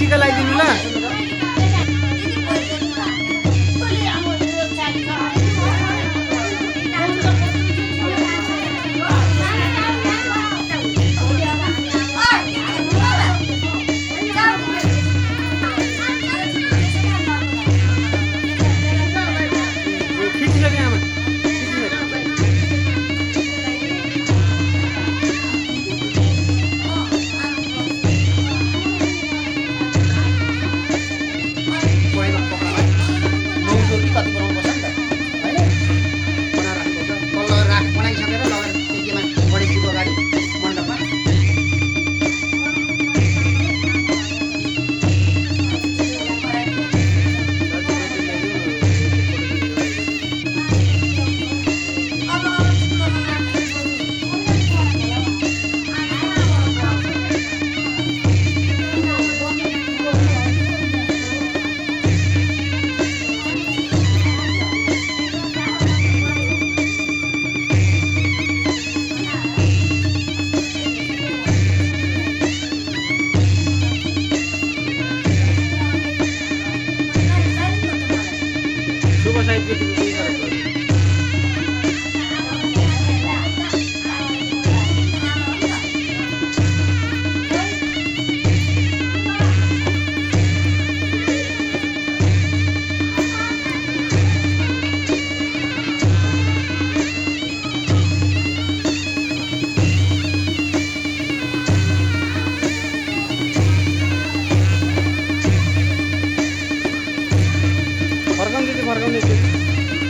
टिका लगाइदिनु ल। खिचिसक्यो आमा, पहिलो पक्रालाई नौजो कि कति बनाउनुपर्छ नि त होइन बनाएर राख्नुपर्छ। तल लगेर बनाइसकेर लगेर त्यतिमा गणेशजीको अगाडि मण्डपमा शुभ साहित्यको केही गरेको हो। फर्काउने चाहिँ फर्काउने थियो।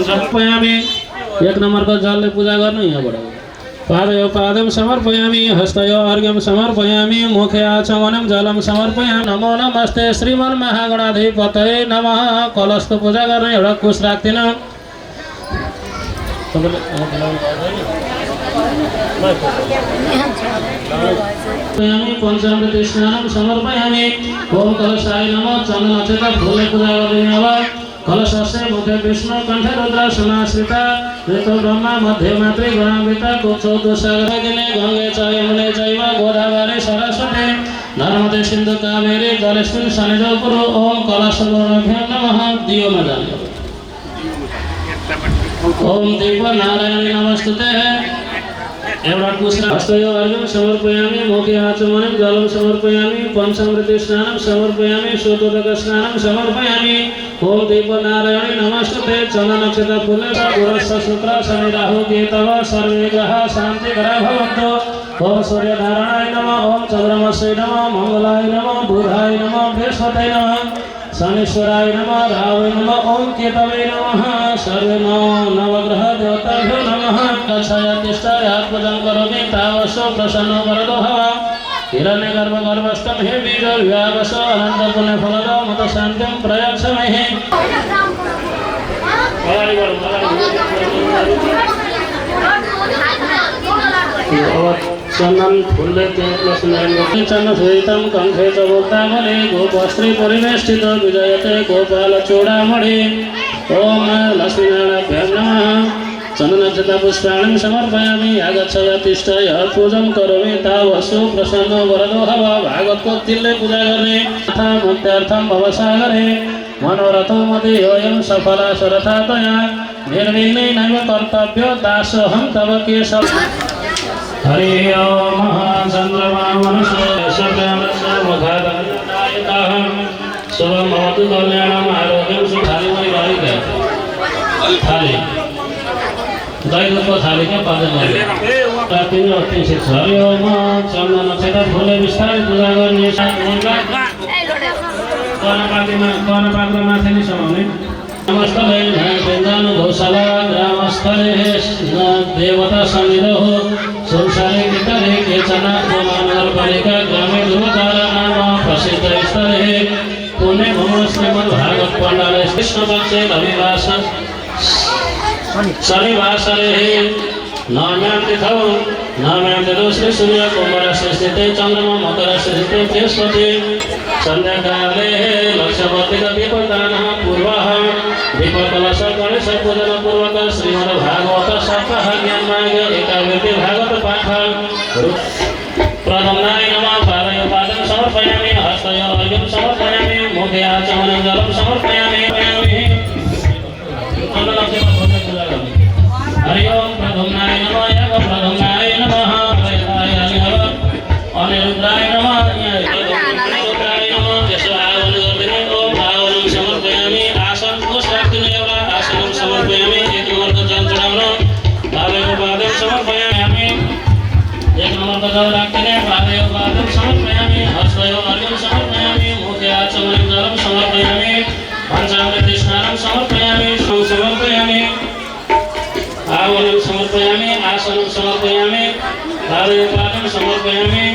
समर्पयामि। एक नम्बरको जलले पूजा गर्नु यहाँबाट। पादयो पादम समर्पयामि, हस्तयो अर्घ्यम समर्पयामि, मुखे आचमनम जलम समर्पयामि। नमो नमस्ते श्रीमन् महागणाधिपतये नमः। कलशको पूजा गर्ने एउटा कुश राख्दिन। पञ्चामृत स्नानं समर्पयामि। ओम कलशाय नमः। चन्दन अक्षता फूलले पूजा गरिदिनु अब। कलशस्य मुखे विष्णु कंठे रुद्र समाश्रिता ऋतु ब्रह्मा मध्य मातृ गणान्विता कुक्षोदुसागर दिने गंगे च यमुने चैव गोदावरी सरस्वती नर्मदे सिन्धु कावेरी जलेस्मिन् सन्निधौ कुरु। ओम कलशगुरुभ्यो नमः। दियोमा जाने। ओम दीप नारायणी नमस्तुते। एउटा कुशरा हस्तयो अर्घ्यं समर्पयामि, मुखे आचमनं जलं समर्पयामि, पञ्चामृत स्नानं समर्पयामि, शोतोदक स्नानं समर्पयामि। ओम दीप नारायणी नमस्तुते। चन्दन अक्षता फूले गुरस्थ सूत्र शनि राहु केतव सर्वे ग्रहाः शान्तिकरा भवन्तु। ओम सूर्य नारायणाय नमः। ओम चन्द्रमसे नमः। मंगलाय नमः। बुधाय नमः। बृहस्पतये नमः। शनीश्वराय नमः। राहवे नमः। ओम केतवे नमः। सर्वे नवग्रह देवताभ्यो नमः। कक्षाया तिष्ठाय पूजन करोमि तावसो प्रसन्नो वरदो भव। हिरण्यगर्भ गर्भस्थं हे बीज विभावस अनंत पुण्य फलद मत शांतिं प्रयच्छमहि। चंदन फूले चंदन सुहितं कंखे च भोक्तामणि गोपस्त्री परिवेष्टित विजयते गोपाल चूड़ामणि। ओम लक्ष्मीनारायणाभ्यां नमः। चन्दनक्षता पुष्पाणि समर्पयामि। आगच्छय तिष्ठय पूजन करोमि तावसु प्रसन्नो वरदो भव। भागवतको तिलले पूजा गर्ने तथा मुक्त्यर्थं भवसागरे मनोरथो मदीयोऽयं सफला सरथातया निर्विघ्नेनैव कर्तव्यो दासोऽहं तव केशव। हरि ओम चन्द्रमा मनुष्य सर्वमस्य मुखादनायकः शुभं भवतु कल्याणम् आरोग्यं सुखालिमय बालिका थाली दैवको थालीका पादन गरे तीन अति शिक्षा। हरि ओम चन्दन अक्षता फूले बिस्तारै पूजा गर्ने कर्णपात्रमाथि नै समाउने। नमस्तले भेन्दानु गौशाला ग्रामस्थले देवता सन्निधौ संसारे भितरे केचन नगरपालिका ग्रामे ध्रुवतारा नाम प्रसिद्ध स्थले पुणे भूमि श्रीमद् भागवत पण्डाले कृष्णपक्षे रविवास शनिवासरे नवम्यां तिथौ नवम्यां तिथौ श्री सूर्य कुम्भराशि स्थिते चन्द्रमा मकरराशि स्थिते बृहस्पति संध्याकाले लक्ष्यवर्तिक दीपदानः पूर्वः दीपकलश गणेश पूजन पूर्वक श्रीमद् भागवत सप्ताह ज्ञानमार्ग एकाग्रते भागवत पाठ। प्रथमनाय नमः। पादयो पादं समर्पयामि, हस्तयो अर्घ्यं समर्पयामि, मुखे आचमनं जलं समर्पयामि। हरि ओम प्रथमनाय नमः। यज्ञ प्रथमनाय नमः। अभयताय नमः। अनिरुद्धाय नमः। रुद्राय नमः। यसो आवन गर्दिने। ओम आवनं समर्पयामि। आसन कोष राख्दिने एउटा आसनं समर्पयामि। एक नम्बरको जल चढाउन पादयो पादं समर्पयामि। एक नम्बरको जल राख्दिने पादयो पादं समर्पयामि, हस्तयो अर्घ्यं समर्पयामि, मुखे आचमनं जलं समर्पयामि, पञ्चामृत स्नानं समर्पयामि, समर्पयामि, आवनं समर्पयामि, आसनं समर्पयामि, पादयो पादं समर्पयामि।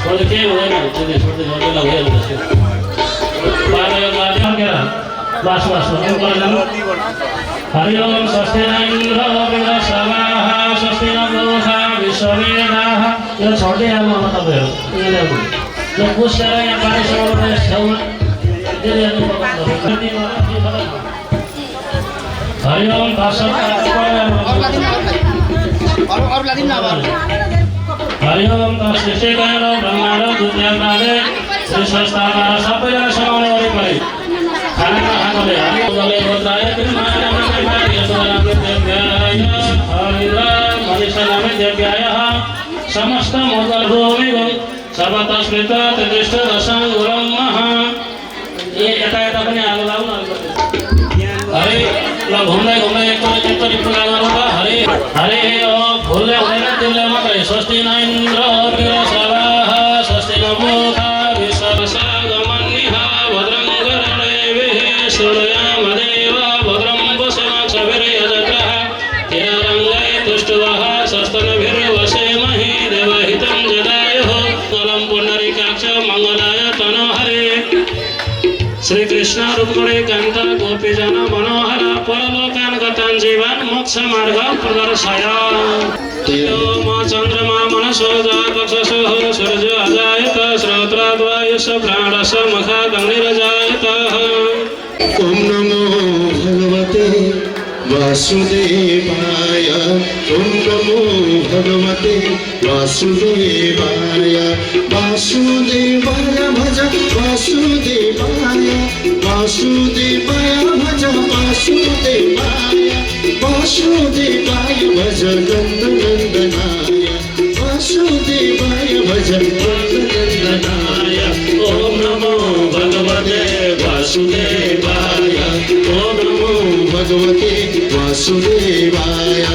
छोड के हुँदैन छोड्दै गर्दैला भइहाल्छ। पादयो पादं बास हरि ओम स्वस्ति न इन्द्रो वृषभाः स्वस्ति न गोधा विश्ववेदाः। यो छोड्दै हाल्नु होला तपाईँहरू यहाँले यो पुसेर यहाँ पानी समाउने छेउमा हरि ओम हरि ओम तस्मै गणो ब्रह्माण्ड दुर्याप्रादे श्री संस्थामा सबैजना समाउने वरिपरि खाना खाएकोले हरि ओमले गोत्राय कृष्णाय हरिराम मनिषानामे देव्याय समस्त मंगल भूमि सर्वतस्मृत तिष्ठ दशम गुरम महा। ये यता पनि आगो लाउन हरे ल घुम्दै एकचोटि पूजा गर्नु त हरे हरे ओ फुलले हुँदैन तिलले मात्रै। स्वस्ति न इन्द्र वृषभाः स्वस्ति न मूर्धा विश्वसागमन्यः भद्रं गणदेवः सूर्यमदेव कृष्ण रूपगुणे कान्त गोपीजन मनोहर परलोकान गतान् जीवान् मोक्ष मार्ग प्रदर्शय म चन्द्रमा मनसो जातचक्षु सूर्य अजायत श्रोत्राद्वायुष प्राणश मुखादग्निरजायत ओम नमो भगवते वासुदेवाय ओम नमो भगवते वासुदेवाय वासुदेवाय भज वासुदेवाय वासुदेवाय भज वासुदेवाय वासुदेवाय भज नन्दनन्दनाय वासुदेवाय भज नन्दनन्दनाय ओम नमो भगवते वासुदेवाय ओम नमो भगवते वासुदेवाय।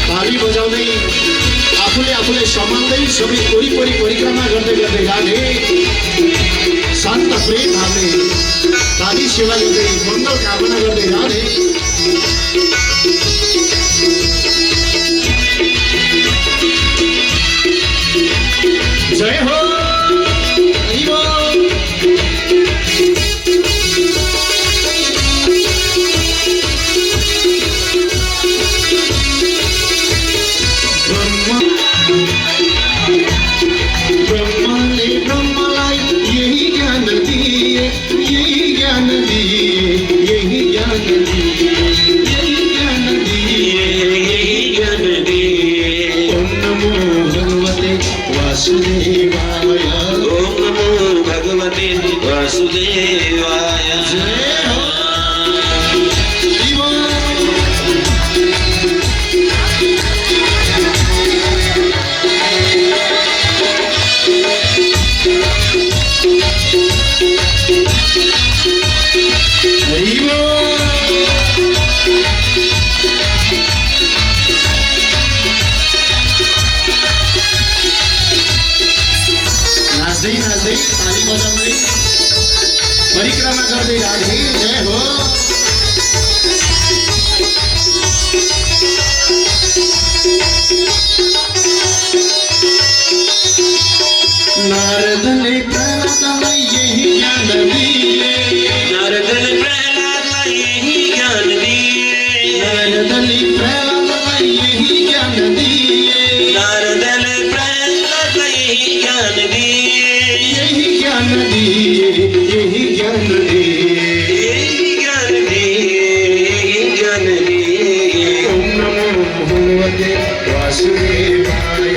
ताली बजाउँदै आफूले सम्हाल्दै सबै वरिपरि परिक्रमा गर्दै गर्दै जाने शान्त प्रेम भावले ताली सेवा गर्दै मङ्गल कामना गर्दै जाने जय हो वासुदेवाय ओम नमो भगवते वासुदेवाय जय हो नाच्दै ताली बजाउँदै परिक्रमा गर्दै राधे जय हो नारदले प्रहलादलाई यही ज्ञान दिए नारदले प्रहलादलाई यही ज्ञान दिए नारदले प्रहलादलाई यही ज्ञान दिए नारदले प्रहलादलाई यही ज्ञान दिए यही ज्ञान दिए यही ज्ञान दिए यही ज्ञान दिए यही ज्ञान दिए ओम नमो भगवते वासुदेवाय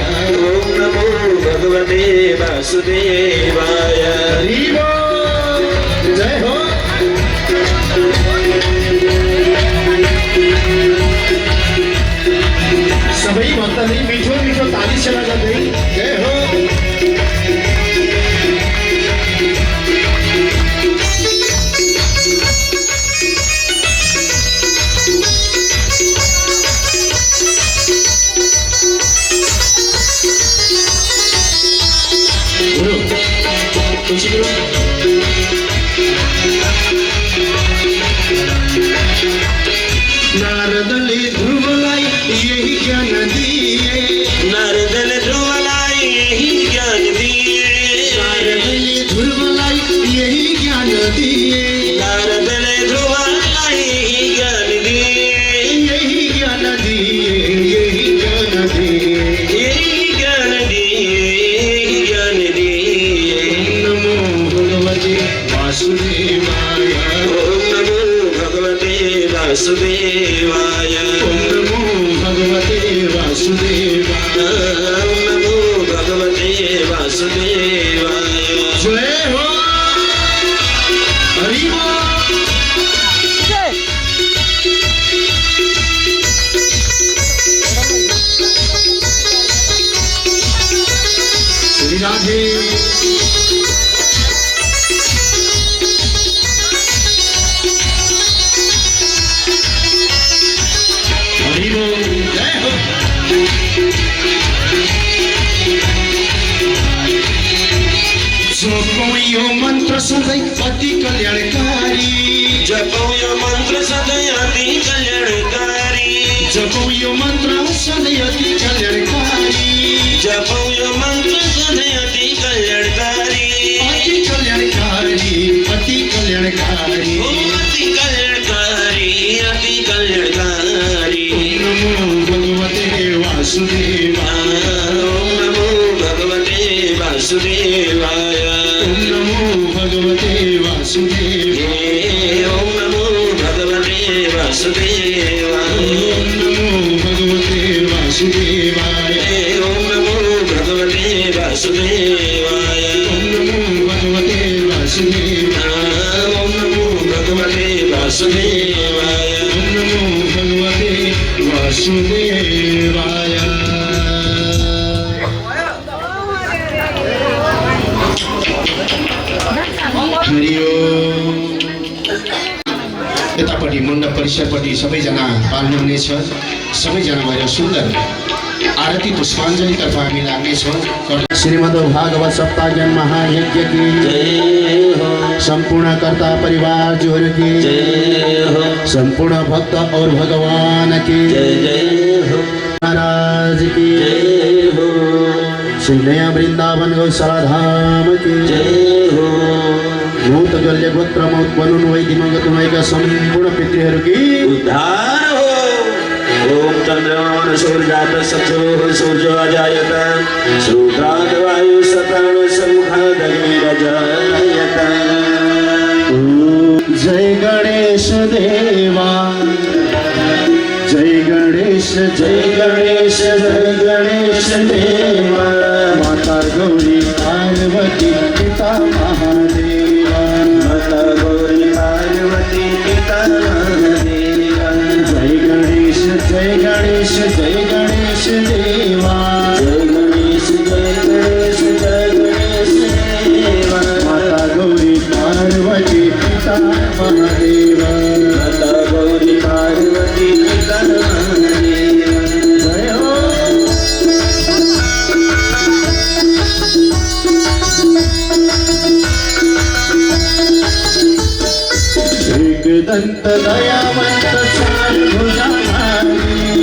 ओम नमो भगवते वासुदेवाय हरि बोल जय हो सबै भक्तले मिठो मिठो ताली सेवा गर्दै जय हो नारदले ध्रुवलाई यही ज्ञान दिए नारदले ध्रुवलाई यही ज्ञान दिए नारदले ध्रुवलाई यही ज्ञान दिए नारदले ध्रुवलाई यही ज्ञान दिए यही ज्ञान दिए यही ज्ञान दिए यही ज्ञान दिए यही ज्ञान दिए नमो भगवते वासुदेवाय ओम नमो भगवते वासुदेवाय ओम नमो भगवते वासुदेवाय ओम नमो भगवते वासुदेवाय जय हो हरि बोल श्री राधे जपौँ यो मन्त्र सधैँ अति कल्याणकारी जपौँ यो मन्त्र सधैँ अति कल्याणकारी जपौँ यो मन्त्र सधैँ अति कल्याणकारी जपौँ यो मन्त्र सधैँ अति कल्याणकारी अति कल्याणकारी अति कल्याणकारी वासुदेवाय ओम नमो भगवते वासुदेवाय ओम नमो भगवते वासुदेवाय ओम नमो भगवते वासुदेवाय ओम नमो भगवते वासुदेवाय ओम नमो भगवते वासुदेवाय ओम नमो भगवते वासुदेवाय ओम नमो भगवते वासुदेवाय ओम नमो भगवते वासुदेवाय। हरि ओम। यतापट्टि मण्डप परिसरपट्टि सबैजना पाल्नुहुनेछ। सबैजना भएर सुन्दर आरती पुष्पाञ्जलितर्फ हामी लाग्नेछौँ। श्रीमद् भागवत सप्ताह ज्ञान महायज्ञ की जय हो। संपूर्ण कर्ता परिवार जोर की जय हो। संपूर्ण भक्त और भगवान की जय जय हो। महाराज की जय हो। श्री नया वृंदावन गौशाला धाम की जय हो। भूत जल्य गोत्र उत्पन्न वै दिवंगत भएका सम्पूर्ण पितृहरू की उद्धार हो। ओम चंद्रमान सूर्यात सचो सूर्यो अजायत श्रोत्रात वायु सतान सम्मुखाद अग्निरजायत। जय गणेश देवा जय गणेश जय गणेश जय गणेश देवा। माता गौरी पार्वती पिता महादेवा माता गौरी पार्वती पिता महादेवा। जय गणेश जय गणेश जय गणेश देवा जय गणेश जय गणेश जय गणेश देवा। माता गौरी पार्वती पिता महादेवा माता गौरी पार्वती पिता महादेवा। जय हो। एक दंत दयावंत चार भुजाधारी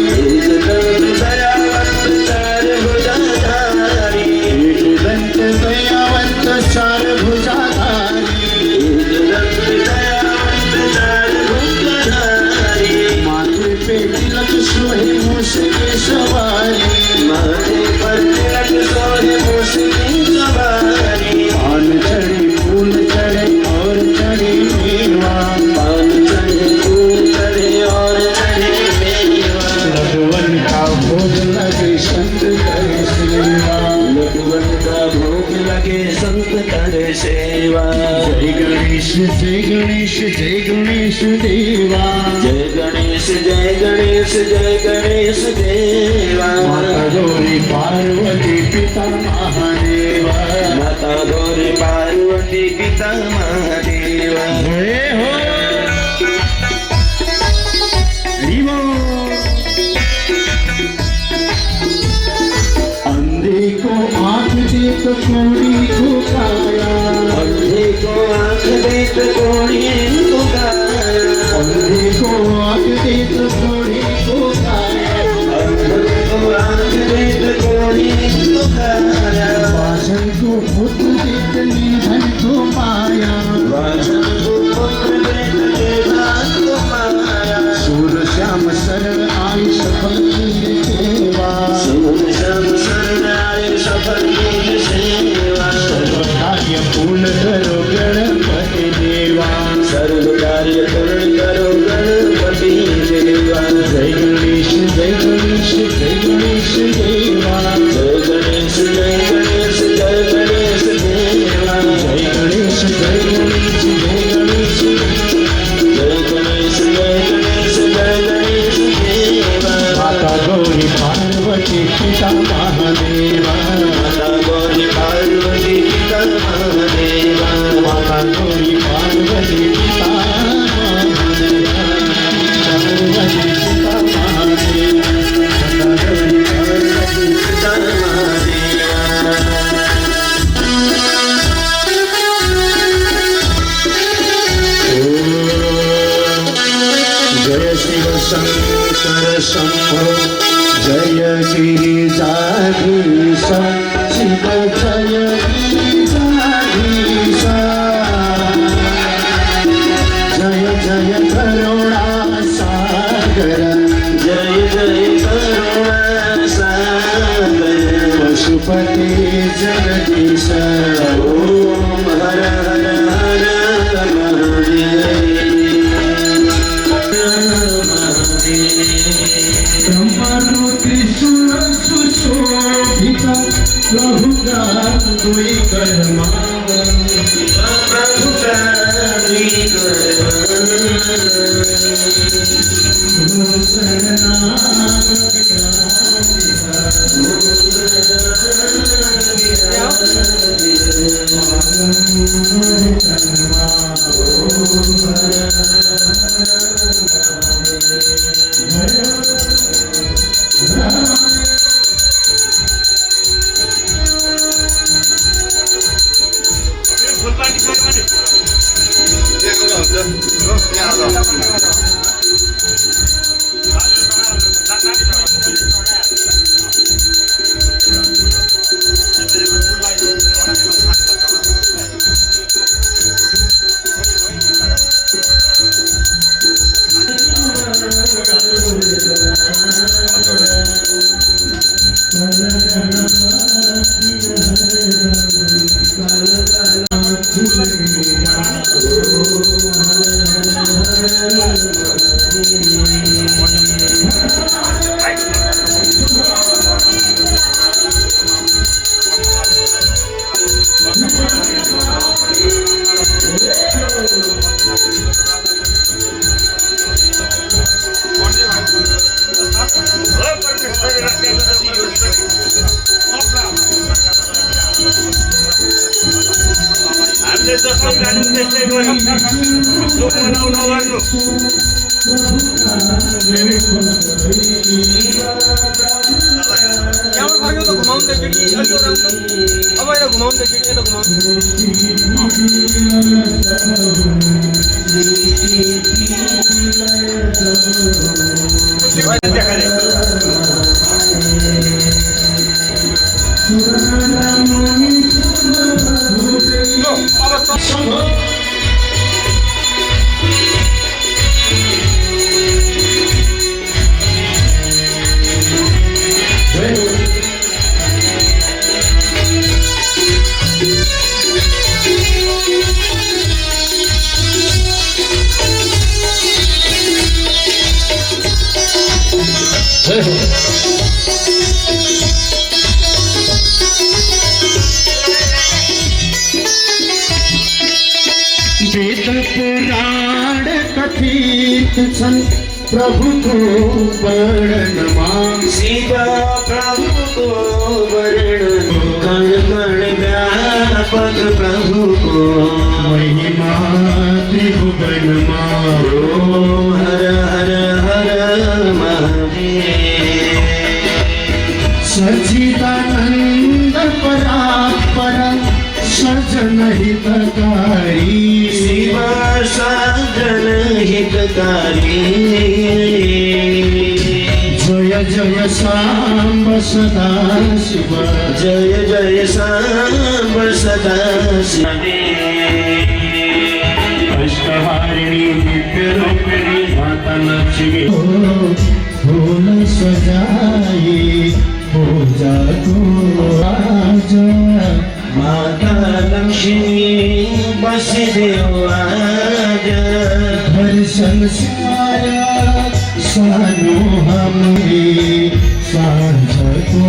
एक दंत दयावंत चार भुजाधारी एक दंत दयावंत चार भुजाधारी एक दंत दयावंत चार भुजाधारी। माथे पे तिलक सोहे मूस की सवारी माथे पर तिलक सोहे मूस की सवारी। पान चढ़े फूल चढ़े और चढ़े मेवा पान चढ़े फूल चढ़े और चढ़े मेवा। लडुवन का भोग लगे संत करे सेवा लडुवन का भोग लगे संत करे सेवा। जय गणेश जय गणेश जय गणेश देवा जय गणेश जय गणेश जय गणेश देवा। माता गौरी पार्वती पिता महादेवा माता गौरी पार्वती पिता महादेवा। जय हो। अंधे को आँख दे तो कोड़ी को काया अंधे को आँख दे तो कोड़ी को काया अंधे को आँख दे तो कोड़ी को काया अंधे को आँख दे तो कोड़ी को काया। वासन को पुत्र दे तो निर्धन को पाया वासन को पुत्र दे तो निर्धन को पाया। सूर श्याम शरण आई सफल की सेवा सूर श्याम शरण आई सफल की सेवा। सर्व कार्य पूर्ण करो गणपति देवा सर्व कार्य पूर्ण करो गणपति देवा। जय गणेश जय गणेश जय गणेश देवा जय गणेश जय गणेश जय गणेश देवा। जय गणेश जय गणेश जय गणेश जय गणेश जय गणेश जय गणेश देवा। माता गौरी पार्वती पिता महादेवा माता गौरी पार्वती पिता महादेवा माता गौरी पार्वती पिता महादेवा पार्वती पिता महादेवा माता गौरी पार्वती पिता महादेवा। जय शिव शंकर शंभो जय गिरिजाधीश शिव जय गिरिजाधीश। जय जय करुणा सागर जय जय करुणा सागर। प्रभु का दुई कर्मा प्रभु का दुई हामीले जस्तो गाडी त्यस्तै गर्यौँ दुःख मनाउ नगर्नु यहाँबाट फर्क्यो त घुमाउनु त फेरि अलिक राम्रो अब यता घुमाउनु त फेरि यता घुमाउनु वेद पुराण कथित छन् प्रभुको वर्णनमा शिवा प्रभुको वर्णन कण कण व्यापक प्रभुको महिमा त्रिभुवनमा ओम हर हर हर महादेव सच्चिदानंद परात्पर सजन हितकारी शिवा सजन हितकारी जय जय सांब सदा शिव जय जय सांब सदा शिव अष्टहारिणी नित्यरूपिणी माता लक्ष्मी फूल सजाए पूजा को आज माता लक्ष्मी बस देव आज हर संसार सानो हमें सांझ को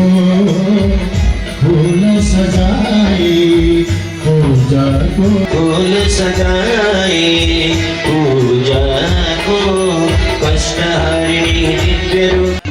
फूल सजाए पूजा को फूल सजाए पूजा को कष्टहरिणी दिव्य रूप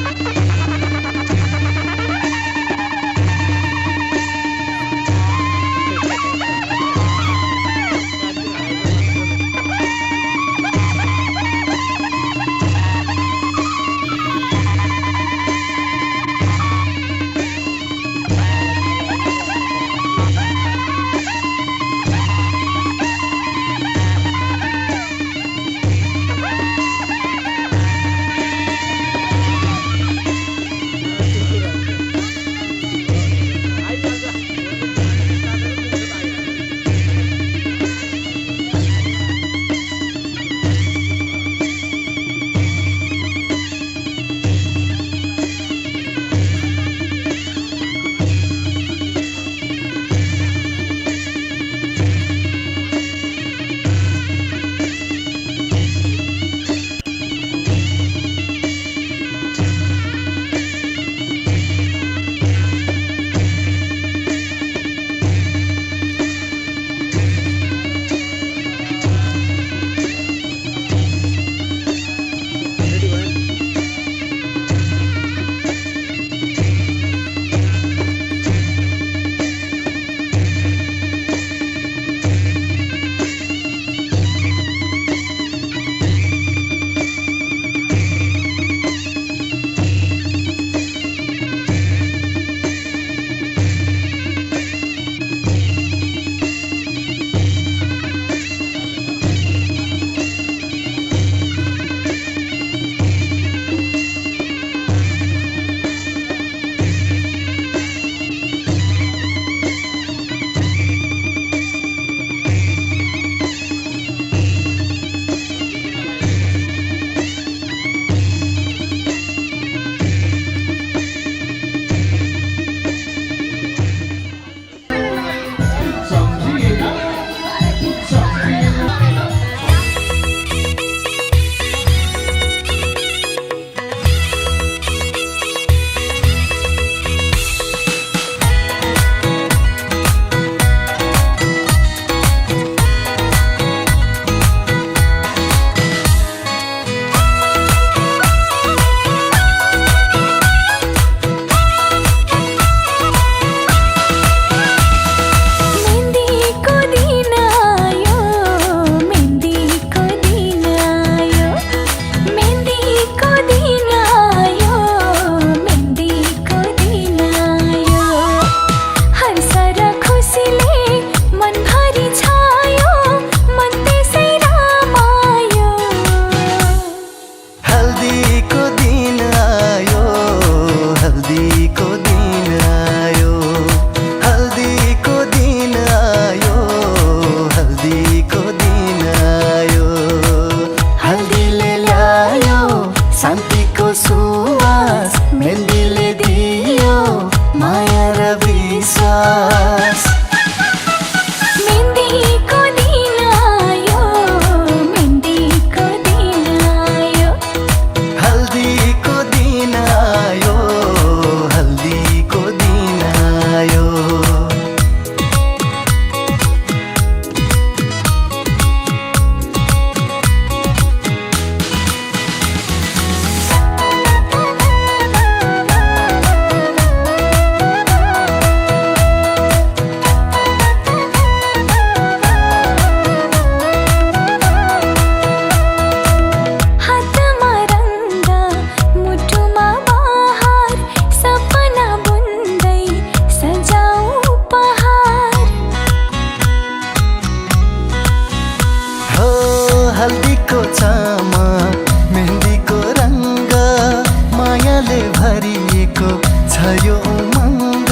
भरिएको छ यो उमङ्ग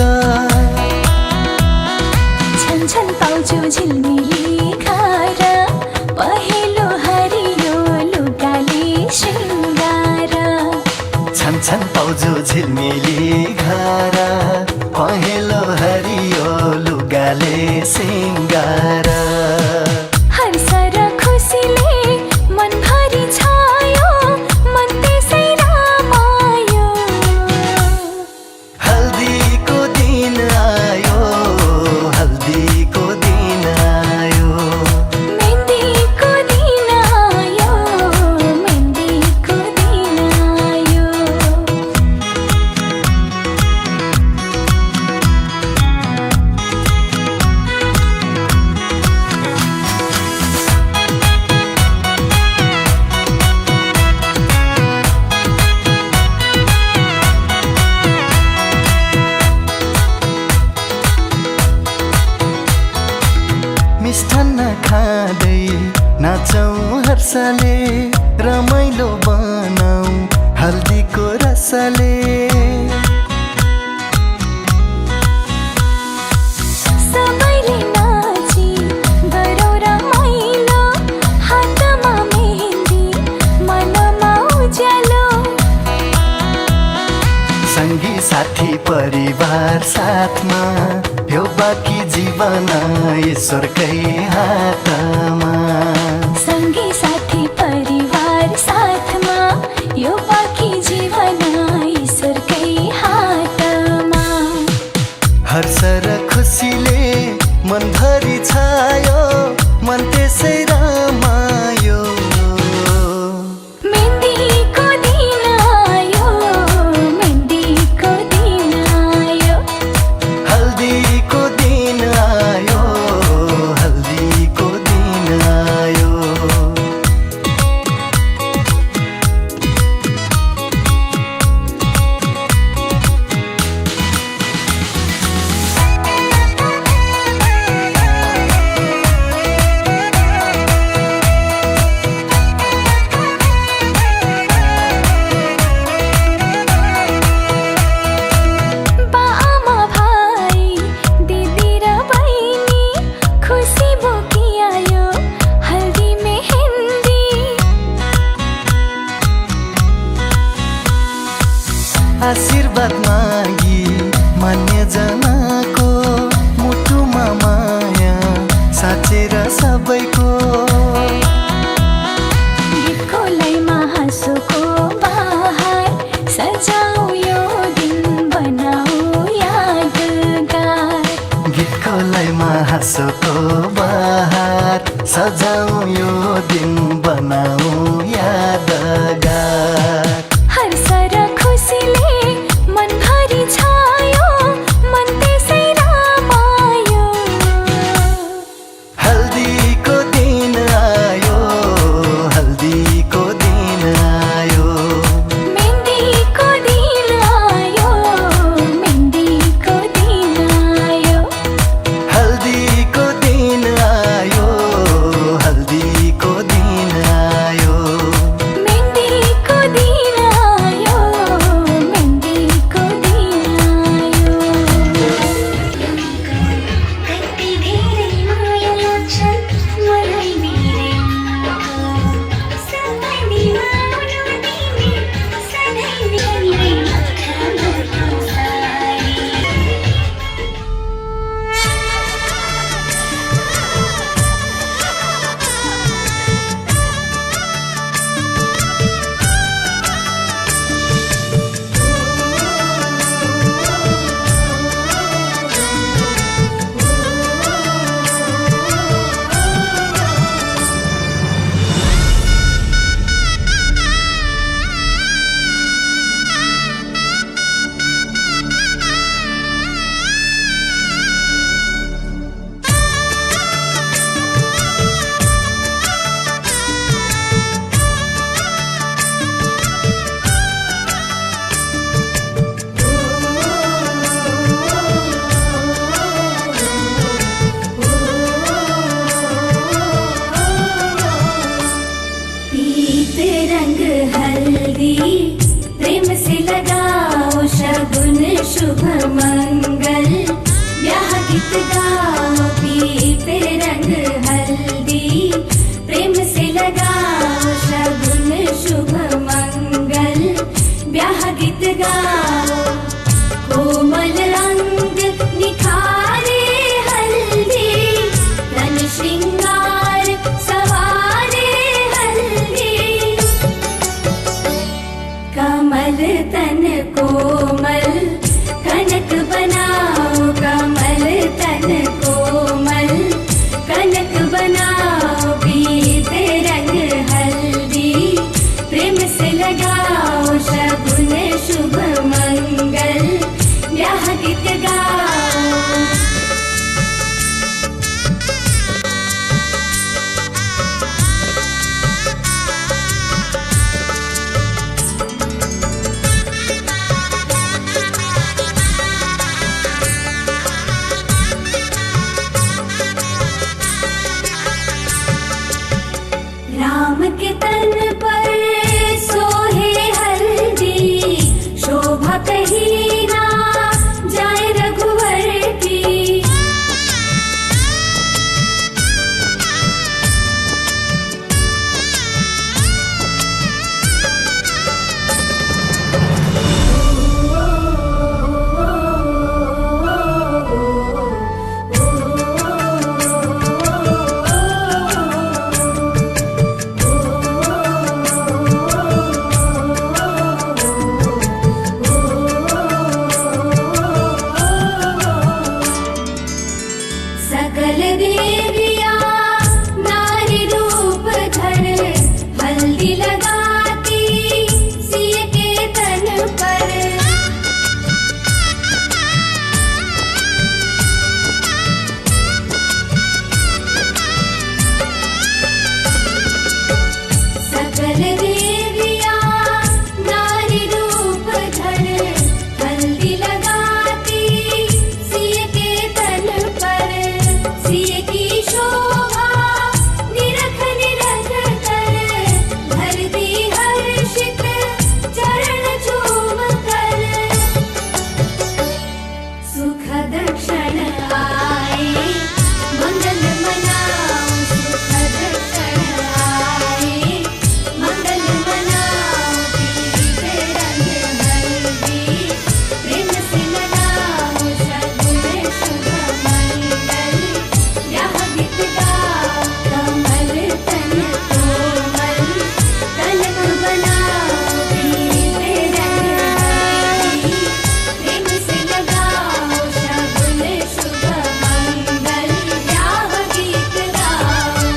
छन छन पाउँछु झिलमिली घर पहेँलो हरियो लुगाले शृङ्गार छन छन पाउँछु झिलमिली घर पहेँलो हरियो लुगाले सिङ्गार हर्ष र खुसीले मनभरि छायो मन त्यसै रमायो हल्दीको दिन आयो हल्दीको दिन आयो मेहन्दीको दिन आयो मेहन्दीको दिन आयो मिष्टान्न खाँदै नाचौँ हर्षले रमाइलो बनाऊ हल्दीको रसले सबैले नाची गरौँ रमाइलो हातमा मेहन्दी मनमा उज्यालो सँगी साथी परिवार साथमा यो बाँकी जीवन ईश्वरकै हातमा सँगी साथी परिवार साथमा यो बाँकी जीवन ईश्वरकै हातमा हर्ष र खुसीले मनभरि छायो मन त्यसै रमायो मेहन्दीको दिन आयो मेहन्दीको दिन आयो हल्दीको दिन आयो हल्दीको दिन आयो बाआमा भाइ दिदी र बहिनी खुसी बोकी आयो हल्दी मेहन्दी आशीर्वाद मागी मान्य जनाको मुटुमा माया साँचेर सबैको गीतको लयमा हाँसोको बहार सजाऊ यो दिन बनाऊ यादगार गीतको लयमा हाँसोको बहार सजाऊ यो दिन बनाऊ यादगार हर्ष र खुसीले मनभरि छायो मन त्यसै शुभ मंगल ब्याह गीत गाओ पीते रंग हल्दी प्रेम से लगाओ शगुन शुभ मंगल ब्याह गीत गाओ कोमल रंग निखारे हल्दी तन श्रृंगार सवारे हल्दी कमल तन कोमल कनक बनाओ कमल तन कोमल कनक बनाओ पीते रंग हल्दी प्रेम से लगाओ शगुन शुभ मंगल ब्याह गीत गाओ राम के तन पर सोहे हल्दी शोभा कहीं ना जाए रघुवर की सकल देविया नारी रूप धर हल्दी लगाती सिय के तन पर सकल देविया नारी रूप धर हल्दी लगाती सिय के तन पर सिय की शोभा निरख निरख कर धरती हर्षित चरण चूम कर सुखद क्षण आए मंगल मनाओ सुखद क्षण आए मंगल मनाओ पीते रंग हल्दी प्रेम से लगाओ शगुन शुभ मंगल ब्याह गीत गाओ कमल तन कोमल कनक बनाओ पीते रंग हल्दी प्रेम से लगाओ शगुन शुभ मंगल ब्याह गीत गाओ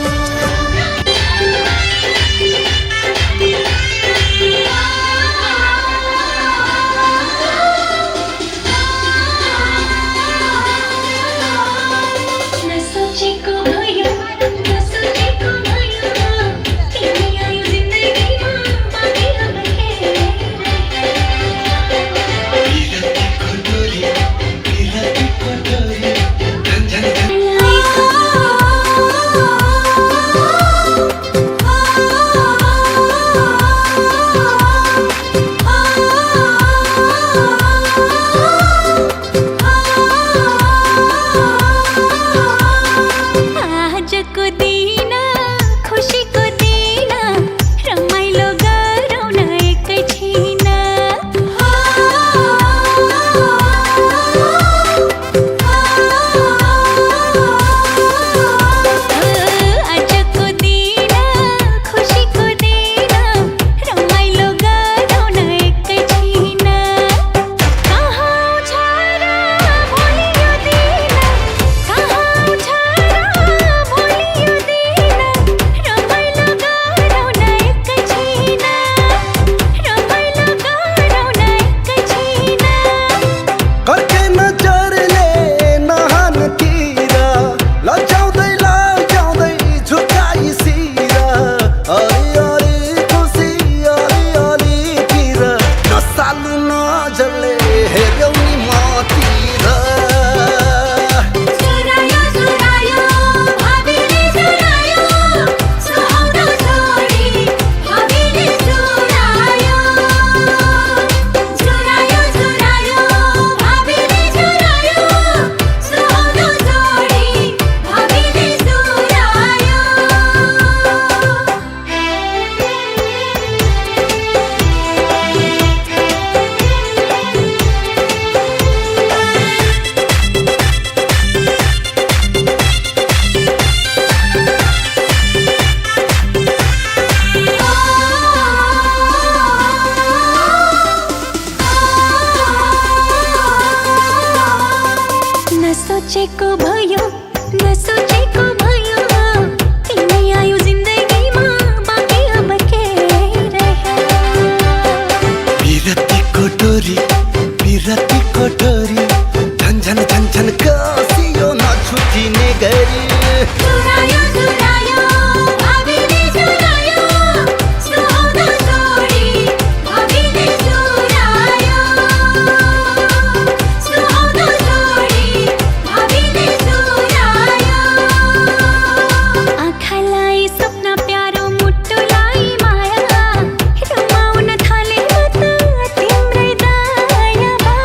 न सोचे को भया न सोचे को भया तेरी आयु जिंदगी मां बाकी हम आज को दीना खुशी को दीना रमाइलो गरौना एकैछिना आज को दीना खुशी को दीना रमाइलो गरौना एकैछिना कहाँ छारा भोलियो दीना कहाँ छारा भोलियो दीना रमाइलो गरौना एकैछिना रमाइलो गरौना एकैछिना करके नजरले नहानतिर लजाउँदै झुकाई सिरा अरे अरे खुसी अरे अरेतिर नसालु नजरले हेर्यौ नि मतिर सुरायो सुरायो भाबीले सुरायो सुहाउन छोडी भाबीले सुरायो सुरायो सुरायो भाबी सोचेको भयो नसोचेको भयो तिमी आयो जिन्दगीमा बाँकी अब के रह्यो विरती कोटोरी झन झन झन झन कसियो नछुटिने गरी चुरायो चुरायो भाबीले चुरायो सुहाउँदो छोडी भाबीले चुरायो सुहाउँदो छोडी भाबीले चुरायो आँखालाई सपना प्यारो मुटुलाई माया रमाउन थाले म त तिम्रै दया माया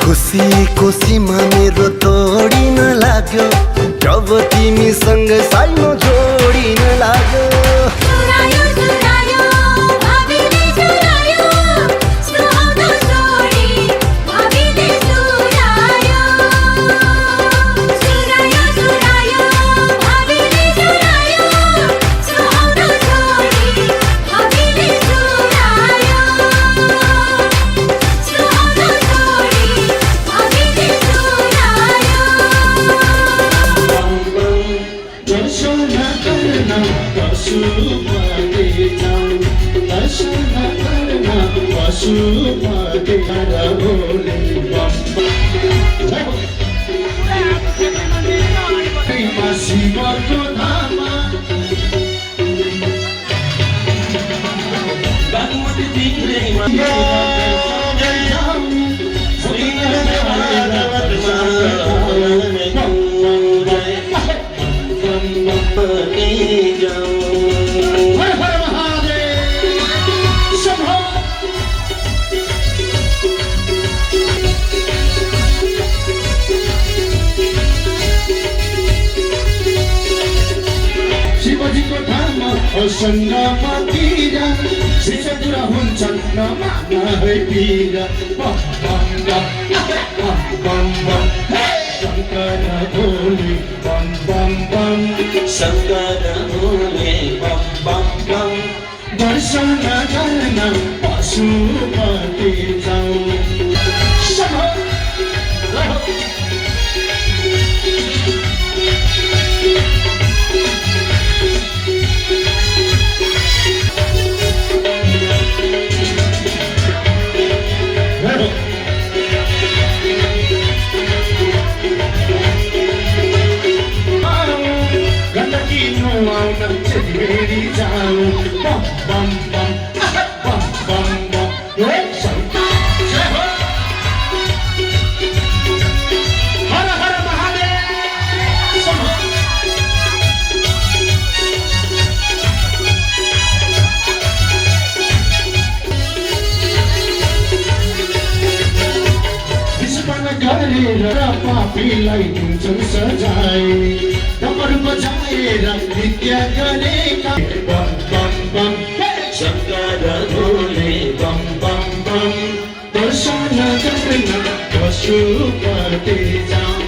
खुसीको सीमा मेरो तोडिन लाग्यो जब तिमीसँग साइनो जोडिन लाग्यो चुरायो चुरायो भाबीले चुरायो सुहाउँदो छोडी भाबीले चुरायो चुरायो चुरायो भाबीले चुरायो सुहाउँदो छोडी भाबीले चुरायो सुहाउँदो छोडी भाबीले चुरायो दर्शन करना पशुपति जाऊं दर्शन करना पशुपति बोले शिवको धामा बागमती तिम्रैमा शिवजीको धाममा सङ्गमा तिर शिशुरा हुन्छन् नमाना है पीर बम बम बम बम शङ्कर भोले बम बम बम शङ्कर भोले बम बम बम दर्शन गर्न पशुपति जाऊँ गण्डकी नुहाउन चेलीबेरी जाऊँ बम बम बम बम बम बम हे शङ्कर जय हो हर हर महादेव विश्वमा गरेर पापीलाई दिन्छन् सजाय डमरू बजाएर नृत्य गरेका बम बम बम शङ्कर भोले बम बम बम दर्शन गर्न पशुपति जाऊँ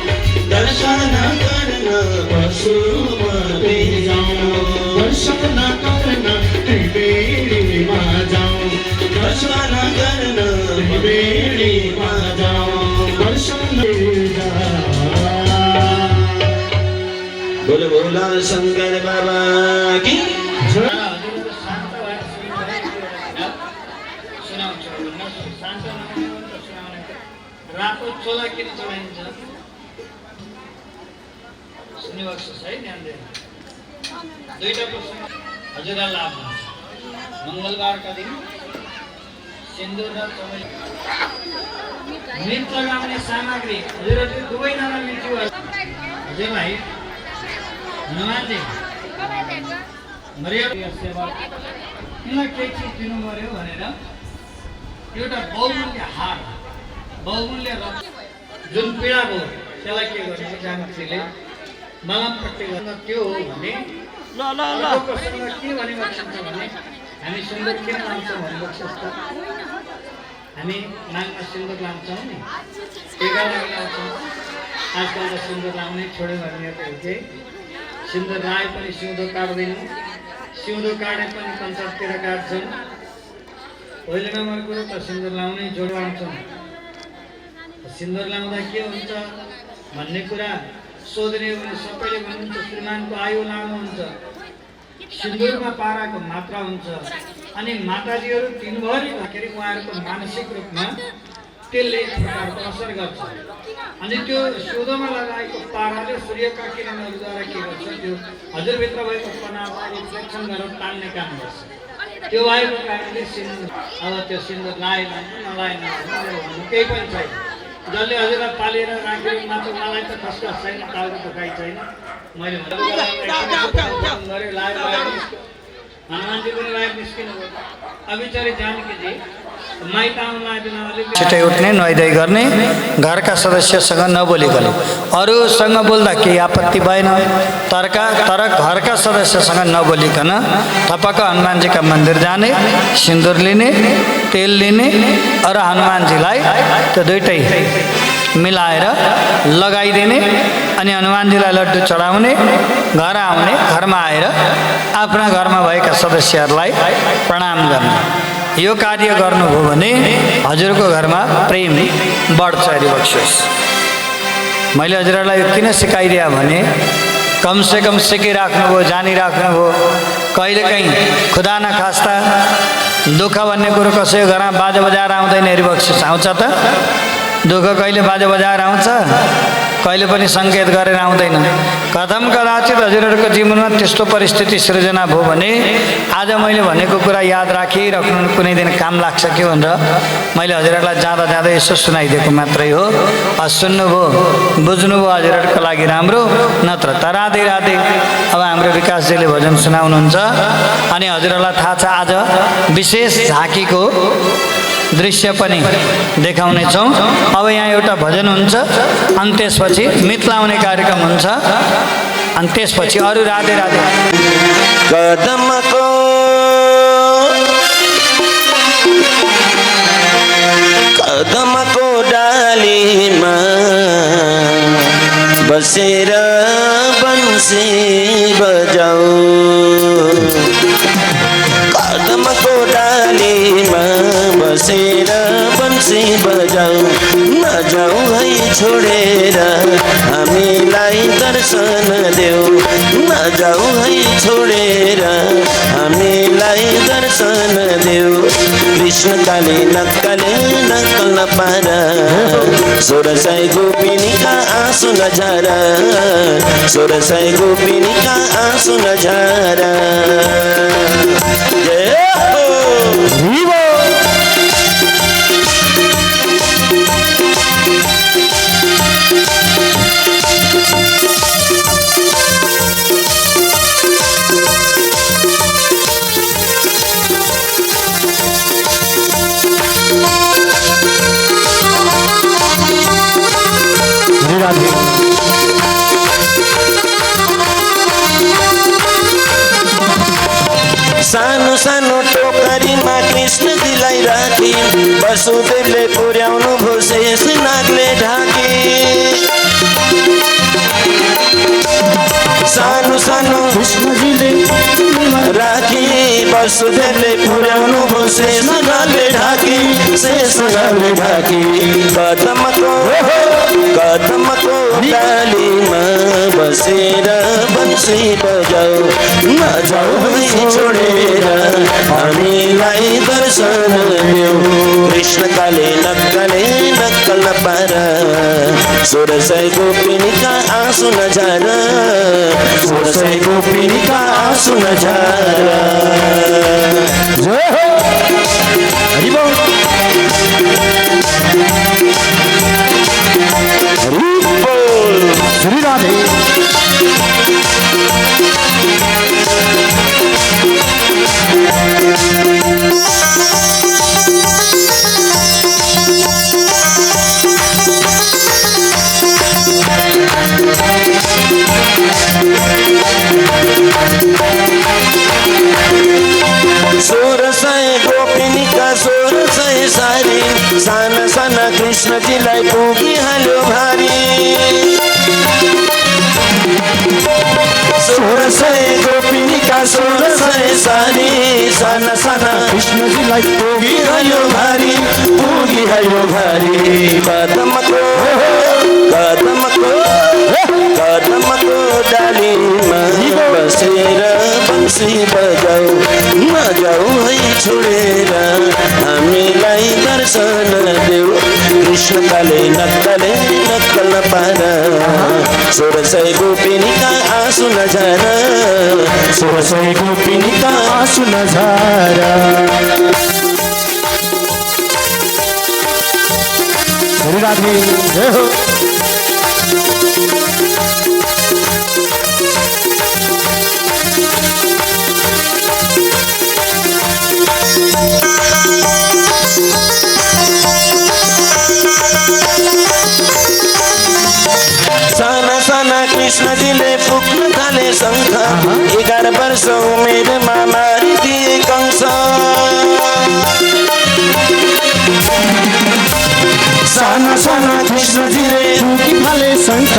दर्शन गर्न पशुपति जाऊँ दर्शन गर्न त्रिवेणीमा जाऊँ दर्शन गर्न त्रिवेणीमा जाऊँ दर्शन बोले बोला शंकर बाबा की रातो चोला किन चढाइन्छ सुन्नुभएको छ है ध्यान दिएर दुईटा प्रश्न हजुरलाई लाभ हुन्छ मङ्गलबारका दिन सिन्दुर र चमेली नृत्य लगाउने सामग्री हजुरहरू दुवैजना मिल्छु हजुरलाई हनुमानजी मर्यादा सेवा तिमीलाई केही चिज दिनु पर्यो भनेर एउटा बहुमूल्य हार बहुमूल्य रत्न जुन पीडा भयो त्यसलाई के गर्ने जामत्रीले मलमपट्टि गर्न त्यो हो भने प्रसङ्ग के भनेको छ भने हामी सुन्दर किन लान्छौँ भनेको छ हामी नाकमा सिन्दुर लाउँछौँ नि टिका लागि लाउँछौँ आजकल त सिन्दुर लाउनै छोड्यो भनेको चाहिँ सिन्दुर लाए पनि सिउँदो काट्दैनौँ सिउँदो काटे पनि कञ्चरतिर काट्छन् पहिले नम्बर कुरो त सिन्दुर लाउनै जोडाउँछौँ सिन्दुर लाउँदा के हुन्छ भन्ने कुरा सोध्ने भने सबैले भन्नुहुन्छ श्रीमानको आयु लामो हुन्छ, सिन्दुरमा पाराको मात्रा हुन्छ। अनि माताजीहरू दिनभरि भन्दाखेरि उहाँहरूको मानसिक रूपमा त्यसले एक प्रकारको असर गर्छ। अनि त्यो सौदोमा लगाएको पाराले सूर्यका किरणहरूद्वारा के गर्छ, त्यो हजुरभित्र भएको तनावलाई रिफ्लेक्सन गरेर तान्ने काम गर्छ। त्यो भएको कारणले सिन्दुर अब त्यो सिन्दुर लाएन नलाएन भन्नु केही पनि छैन। जसले हजुरलाई पालेर राखेर मात्र मलाई त खसखस छैन, टाउको त काहीँ छैन। मैले हनुमानजी पनि बाहिर निस्किनु भयो। अबिचारी जानकीजी माइत आउनु लाग्दैन, छिटै उठ्ने नुहाइधुवाइ गर्ने, घरका सदस्यसँग नबोलिकन। अरूसँग बोल्दा केही आपत्ति भएन, तर घरका सदस्यसँग नबोलिकन थपक्क हनुमानजीका मन्दिर जाने, सिन्दुर लिने, तेल लिने र हनुमानजीलाई त्यो दुइटै मिलाएर लगाइदिने। अनि हनुमानजीलाई लड्डु चढाउने, घर आउने, घरमा आएर आफ्ना घरमा भएका सदस्यहरूलाई प्रणाम गर्ने। यो कार्य गर्नुभयो भने हजुरको घरमा प्रेम बढ्छ। हरिबक्सोस्। मैले हजुरहरूलाई यो किन सिकाइदिएँ भने कमसेकम सिकिराख्नुभयो, जानिराख्नुभयो। कहिलेकाहीँ खुदा नखास्ता दुःख भन्ने कुरो कसैको घरमा बाजा बजाएर आउँदैन। हरिबक्सोस्। आउँछ त दुःख कहिले बाजा बजाएर आउँछ, कहिले पनि सङ्केत गरेर आउँदैन। कथम कदाचित हजुरहरूको जीवनमा त्यस्तो परिस्थिति सृजना भयो भने आज मैले भनेको कुरा याद राखिराख्नु कुनै दिन काम लाग्छ कि भनेर मैले हजुरहरूलाई जाँदा जाँदा यसो सुनाइदिएको मात्रै हो। सुन्नुभयो, बुझ्नुभयो, हजुरहरूको लागि राम्रो। नत्र त राधे राधे। अब हाम्रो विकासजीले भजन सुनाउनुहुन्छ अनि हजुरहरूलाई थाहा छ आज विशेष झाँकीको दृश्य पनि देखाउनेछौँ। अब यहाँ एउटा भजन हुन्छ अनि त्यसपछि मितलाउने कार्यक्रम हुन्छ अनि त्यसपछि अरू राधे राधे। कदमको डालीमा बसेर बन्सी बजाऊ, कदमको डालीमा बसेर बन्सी बजाऊ, नजाऊ है छोडेर हामीलाई दर्शन देऊ, नजाऊ है छोडेर हामीलाई दर्शन देऊ। कृष्ण काली नक्कले नक्कल नपार, 1600 गोपिनीका आँसु नझार, 1600 गोपिनीका आँसु नझार। सानो सानो टोकरीमा कृष्णजीलाई राखी, वसुदेवले पुर्याउनु भो शेष नागले ढाके। सानो सानो कृष्णजीले राखी, वसुदेवले पुर्याउनु भो शेष नागले ढाके, शेष नागले ढाके। कदमको डालीमा बसेर बन्सी बजाऊ, नजाऊ है छोडेर हामीलाई दर्शन देऊ। कृष्ण काले नक्कले नक्कल नपार, 1600 गोपिनीका आँसु नझार, 1600 गोपिनीका आँसु नझार। जय हो हरि बोल। श्री राधे। गोपिनीका 1600 सारी, साना साना कृष्णजीलाई पुगिहाल्यो भारी। 1600 गोपिनीका 1600 सारी साना साना कृष्णजीलाई पुगिहाल्यो भारी पुगिहाल्यो भारी कदमको डालीमा बसेर बंसी बजाऊ नजाऊ है छोडेर हामीलाई दर्शन देऊ कृष्णकाले नक्कले नक्कल नपारा 1600 गोपिनीका आँसु नझारा 1600 गोपिनीका आँसु नझारा राधे जय हो साना साना कृष्णजीले फुक्न थाले शङ्ख 11 वर्ष उमेरमा मारिदिए कंस साना साना कृष्णजीले फुकी थाले शङ्ख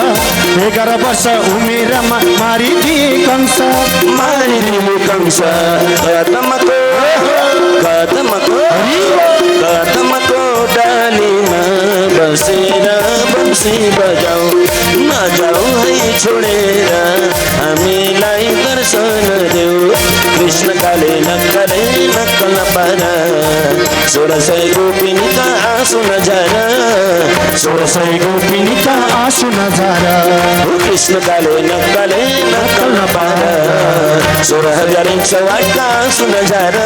11 वर्ष उमेरमा मारिदिए कंस कदमको डालीमा बसेर बंसी बजाऊ नजाऊ है छोडेर हामीलाई दर्शन देऊ कृष्णकाले नक्कले नक्कल पारा 1600 गोपिनीका आँसु नझारा 1600 गोपिनीका आँसु नझारा कृष्णकाले नक्कले नक्कल पारा 16108 का आँसु नझारा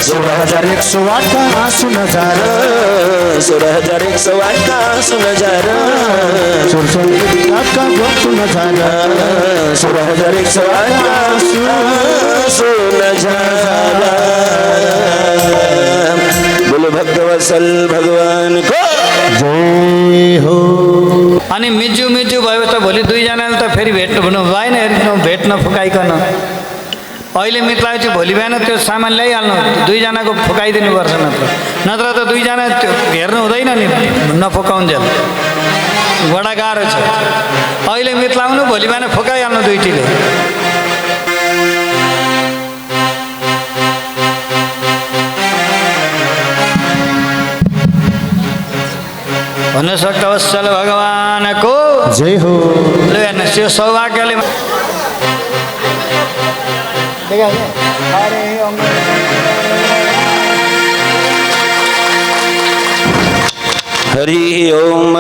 16108 का आँसु नझारा 16108 का आँसु नझारा 16108 का आँसु नझारा 16108 का आँसु नझारा बोलो भक्तवत्सल भगवान को जय हो। अनि मिजु मिजु भयो त भोलि दुईजनाले त फेरि भेट्नु भन्नु भएन भेट्न फुकाइकन अहिले मितलाई चाहिँ भोलि बिहान त्यो सामान ल्याइहाल्नु दुईजनाको फुकाइदिनुपर्छ नत्र त दुईजना त्यो हेर्नु हुँदैन नि नफुकाउन्जेल बडा गाह्रो छ अहिले मितलाउनु भोलि बिहान फुकाइहाल्नु दुईटीले भन्न सक्तवत्सल भगवानको जय हो। ल हेर्नुहोस् यो सौभाग्यले हरि ओम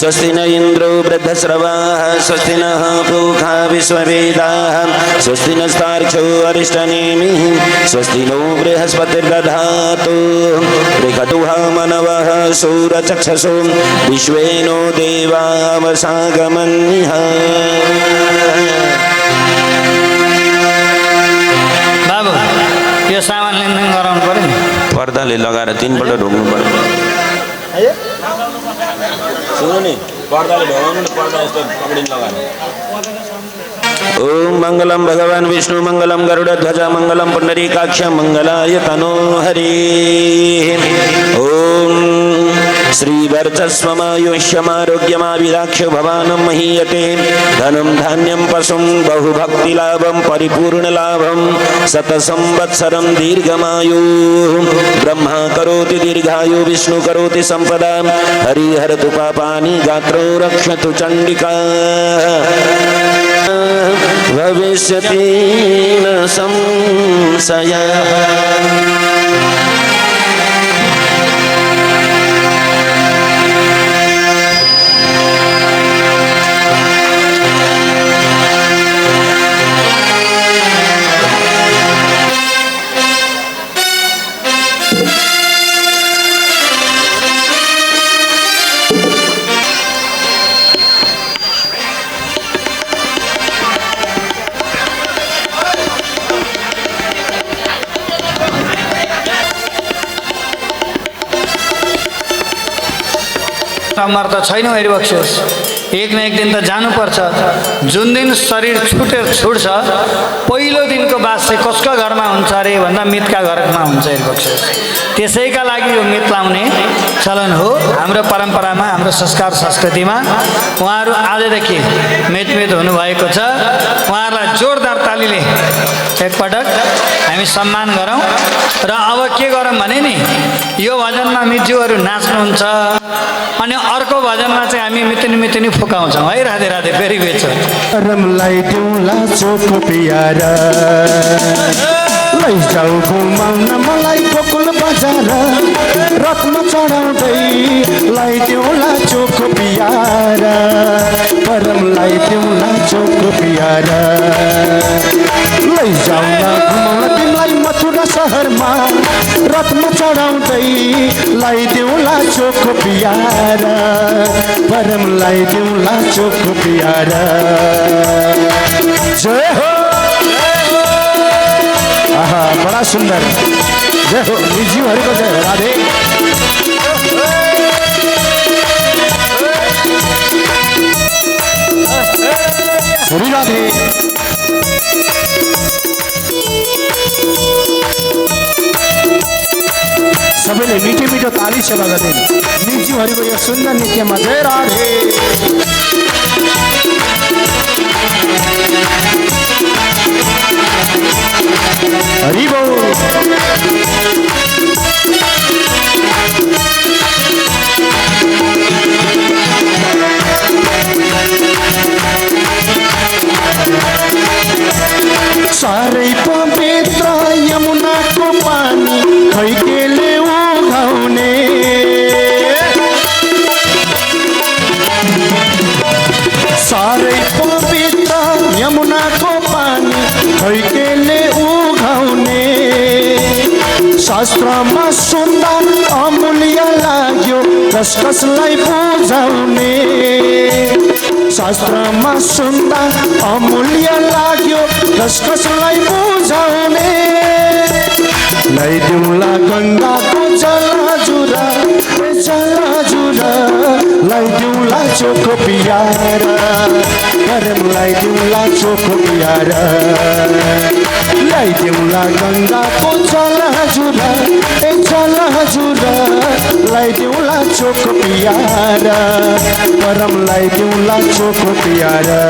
स्वस्ति न इंद्रो वृद्धश्रवाः स्वस्ति नः पूषा विश्ववेदाः स्वस्ति नस्तार्क्ष्यो अरिष्टनेमिः स्वस्ति नो बृहस्पतिर्दधातु बृहतुः मनवः सूरचक्षसो विश्वेनो देवावसागमन्यः बाबु यो सामान लेनदेन गराउनु पर्यो नि पर्दाले लगाएर 3 पल्ट ढोक्नु पर्यो सुन्नु नि पर्दाले ढोकाउनु नि पर्दा यस्तो पक्डिन लगाएर ओम मंगलम भगवान विष्णु मंगलम गरुड़ध्वज मंगलम पुंडरीकाक्ष मंगलाय तनोहरि ओम श्री वर्चस्वमायुष्यमारोग्यमाविराक्ष भवानं महीयते धनं धान्यं पशुं बहुभक्तिलाभं परिपूर्णलाभं शतसंवत्सरं दीर्घमायु ब्रह्मा करोति दीर्घायु विष्णु करोति संपदा हरिहरतु पापानि गात्रो रक्षतु चण्डिका भविष्यति न संशयः। अमर त छैनौ हेरिबक्सियोस् एक न एक दिन त जानुपर्छ जुन दिन शरीर छुट्छ पहिलो दिनको बास चाहिँ कसका घरमा हुन्छ अरे भन्दा मितका घरमा हुन्छ हेरिबक्सियोस् त्यसैका लागि यो मित लाउने चलन हो हाम्रो परम्परामा हाम्रो संस्कार संस्कृतिमा उहाँहरू आजदेखि मित हुनुभएको छ उहाँहरूलाई जोरदार ताली नेपालीले एकपटक हामी सम्मान गरौँ। र अब के गरौँ भने नि यो भजनमा मिज्यूहरू नाच्नुहुन्छ अनि अर्को भजनमा चाहिँ हामी मितिनी मितिनी फुकाउँछौँ है। राधे राधे फेरि बेच रमलाई दिउँला चोखो पियारा लैजाऊ घुमाउन मलाई गोकुल बजार रत्न चढाउँदै लाइदिउँला चोखो पियारा परमलाई दिउँला चोखो पियारा लैजाऊ न घुमाउन तिमीलाई मथुरा सहरमा रत्न चढाउँदै लाइदिउँला चोखो पियारा परमलाई दिउँला चोखो पियारा। जय हो। आहा बड़ा सुंदर। जय हो निजीहरूको जय हो। राधे श्री राधे। सबैले मिठो मिठो ताली सेवा गर्दै निजीहरूको यो सुन्दर नृत्यमा जय राधे। हरि बोल। साह्रै पवित्र यमुनाको पानी खैकेले उघाउने साह्रै पवित्र यमुनाको पानी खैकेले उघाउने शास्त्रमा सुन्दा अमूल्य लाग्यो कस कसलाई बुझाउने शास्त्रमा सुन्दा अमूल्य लाग्यो कस कसलाई बुझाउने लैदिउँला गङ्गाको जलजुरा जलजुरा लैदिउँला चोखो पियारा परम लैदिउँला चोखो पियारा लैदिउँला गङ्गाको जलजुरा जलजुरा लैदिउँला चोखो पियारा परम लैदिउँला चोखो पियारा।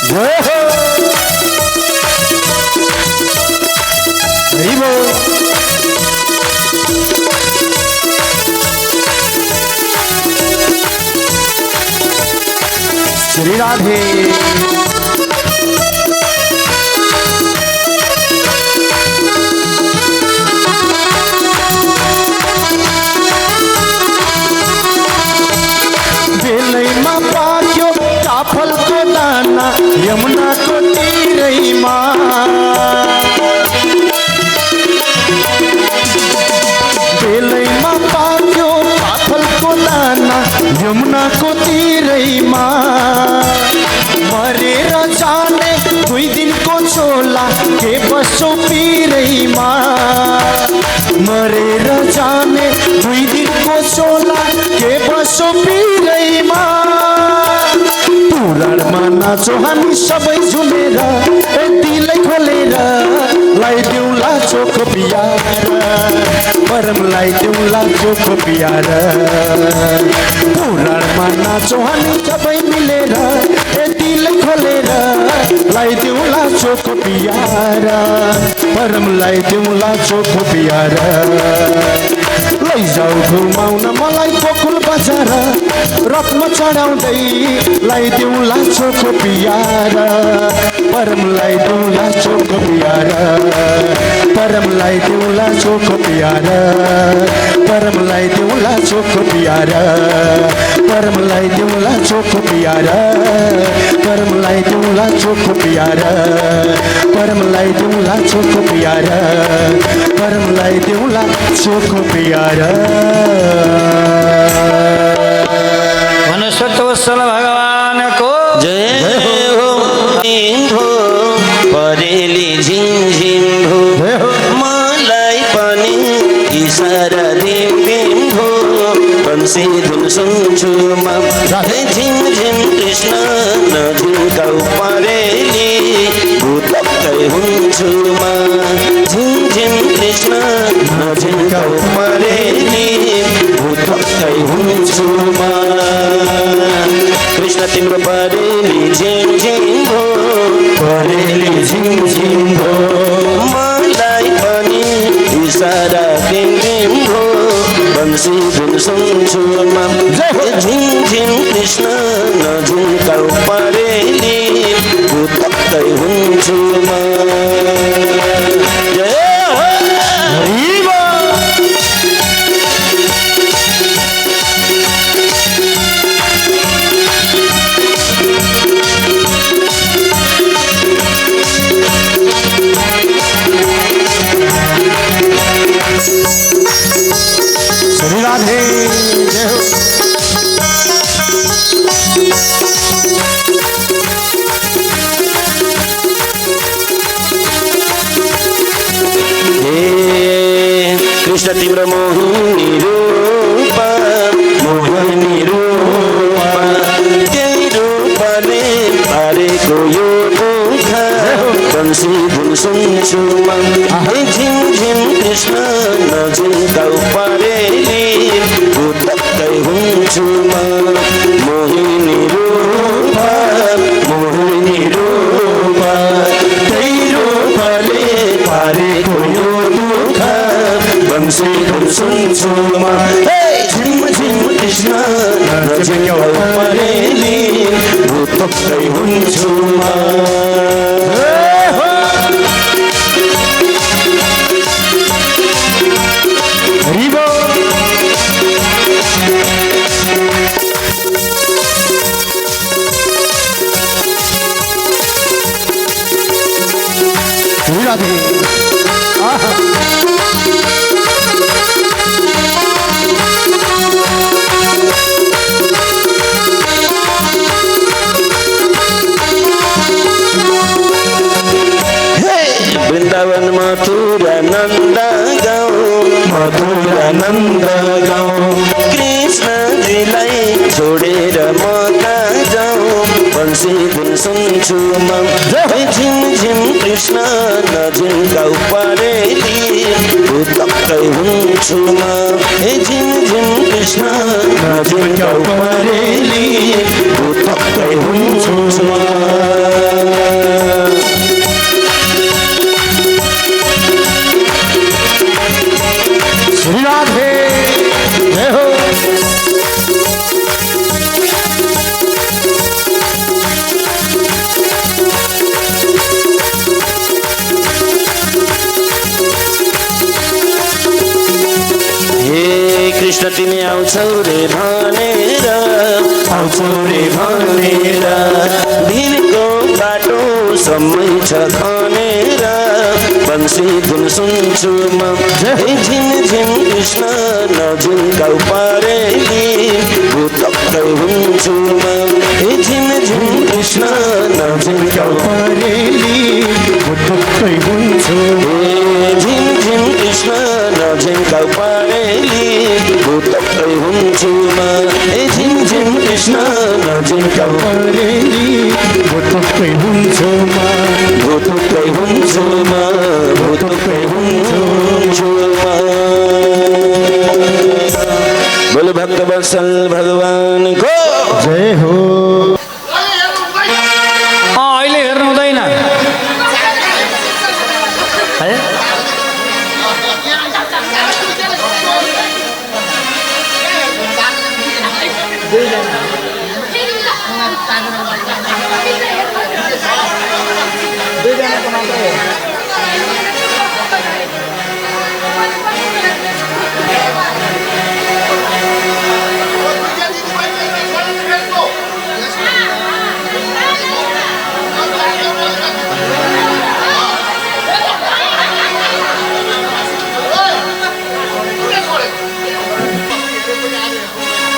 जय हो। हरि बोल। श्री राधे। बेलैमा पाक्यो काफलको दाना यमुनाको तिरैमा बेलैमा पाक्यो काफलको दाना यमुनाको तिरैमा मरेर जाने 2 दिनको छोला के बसो पिरैमा मरेर जाने 2 दिनको छोला के बसो पिरैमा पुराणमा नाचो हामी सबै झुमेर दिलै खोलेर लाइदिउँला चोखो पियारा परम लाइदिउँला चोखो पियारा पुराणमा नाचो हामी सबै मिलेर दिलै खोलेर लाइदिउँला चोखो पियारा परम लाइदिउँला चोखो पियारा लैजाऊ घुमाउन मलाई गोकुल बजार रत्न चढाउँदै लाइदिउँला चोखो पियारा परम लाइदिउँला चोखो पियारा परम लाइदिउँला चोखो पियारा परम लाइदिउँला चोखो पियारा परम लाइदिउँला चोखो पियारा परम लाइदिउँला चोखो पियारा परम लाइदिउँला चोखो पियारा परम लाइदिउँला चोखो पियारा। वनस्वतवत्सल भगवानको जय हो। परेली झिमझिम भो मलाई पनि इसारा दिम भो बन्सी धुन सुन्छु म झिमझिम कृष्ण नझुकाउ परेली भूतक्कै हुन्छु म झिमझिम कृष्ण नझुकाउ परेली भूतक्कै हुन्छु म। कृष्ण तिम्रो परेली झिम झिम भो परेली झिम झिम भो मलाई पनि इसारा टिम टिम भो बंसी धुन सुन्छु म झिम झिम कृष्ण नझुम्काउ परेली भुतक्कै हुन्छु म जय श्री राधे जय हो। हे कृष्ण तिम्रो मोहिनी रूप मोहिनी रूप त्यही रूपले पारेको यो दुःख बंसी धुन सुन्छु म झिम झिम कृष्ण नझुम्काउ परेली भुतक्कै हुन्छु म मोहिनी रूप मोहिनी रूप त्यही रूपले पारेको यो दुःख बंसी धुन सुन्छु म झिम झिम कृष्ण नझुम्काउ परेली भुतक्कै हुन्छु म वृन्दावन मथुरा नन्द गाउँ कृष्णजीलाई छोडेर म कहाँ जाउँ बंसी धुन सुन्छु म झिम झिम कृष्ण नझुम्काउ परेली भुतक्कै हुन्छु म झिम झिम कृष्ण नझुम्काउ परेली भुतक्कै हुन्छु म श्री राधे जय हो। हे कृष्ण तिमी आउँछौ रे भनेर भिरको बाटो सम्मै छ खनेर बंसी धुन सुन्छु म झिम झिम कृष्ण नझुम्काउ परेली भुतक्कै हुन्छु म झिम झिम कृष्ण नझुम्काउ परेली भुतक्कै हुन्छु झिम झिम कृष्ण नझुम्काउ परेली भुतक्कै हुन्छु म झिम झिम कृष्ण नझुम्काउ परेली भुतक्कै हुन्छु म भुतक्कै हुन्छु म भुतक्कै हुन्छु म बोलो भक्त वत्सल भगवान को जय हो। अहिले हेर्नु हुँदैन है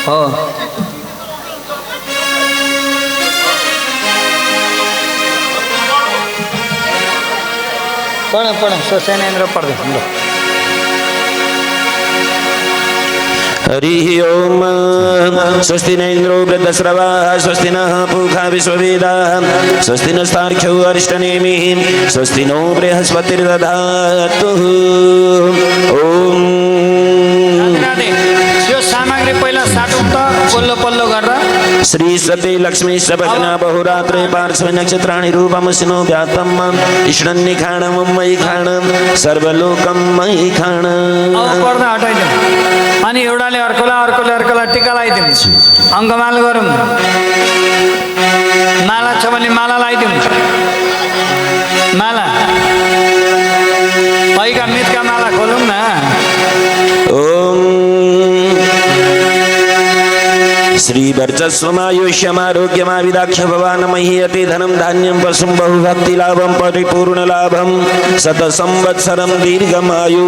हो पढ ससेनेन्द्र पढ्दै ल हरि ओम स्वस्ति न इंद्रो वृद्धश्रवा स्वस्ति नः पूषा विश्ववेदाः स्वस्ति नस्तार्क्ष्यो अरिष्टनेमि स्वस्ति नो बृहस्पतिर्दधातु ओम यो सामग्री पहिला साटौँ त पल्लो पल्लो गरेर श्री सती लक्ष्मी सपत्ना बहुरात्रे पार्श्वे नक्षत्राणि रूपमसिनो व्यातम ईश्वरन्नि खाणम मयि खाणम सर्वलोकम मयि खाण पर्दा हटाइदिउँ अनि एउटाले अर्कोलाई टिका लगाइदिउँ अङ्गमाल गरौँ माला छ भने माला लगाइदिउँ माला पैका मितका माला खोलौँ न ओम श्री वर्चस्वमायुष्यमारोग्यमाविदाक्ष भवान् मह्यते धनं धान्यं वसुं बहुभक्ति लाभं परिपूर्ण लाभं शत संवत्सरं दीर्घमायु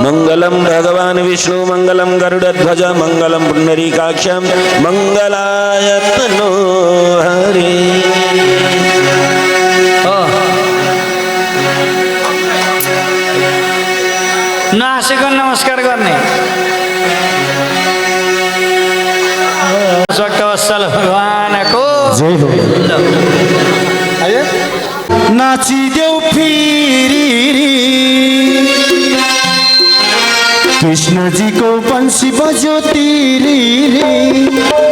मंगलम भगवान विष्णु मंगलम गरुड़ध्वज मंगलम पुंडरीकाक्ष मंगलाय तनो हरि नासिकन नमस्कार गर्ने वत्सल भगवानको जय हो नाचिदेऊ फेरि कृष्ण जी को बंसी बजो तेरी रे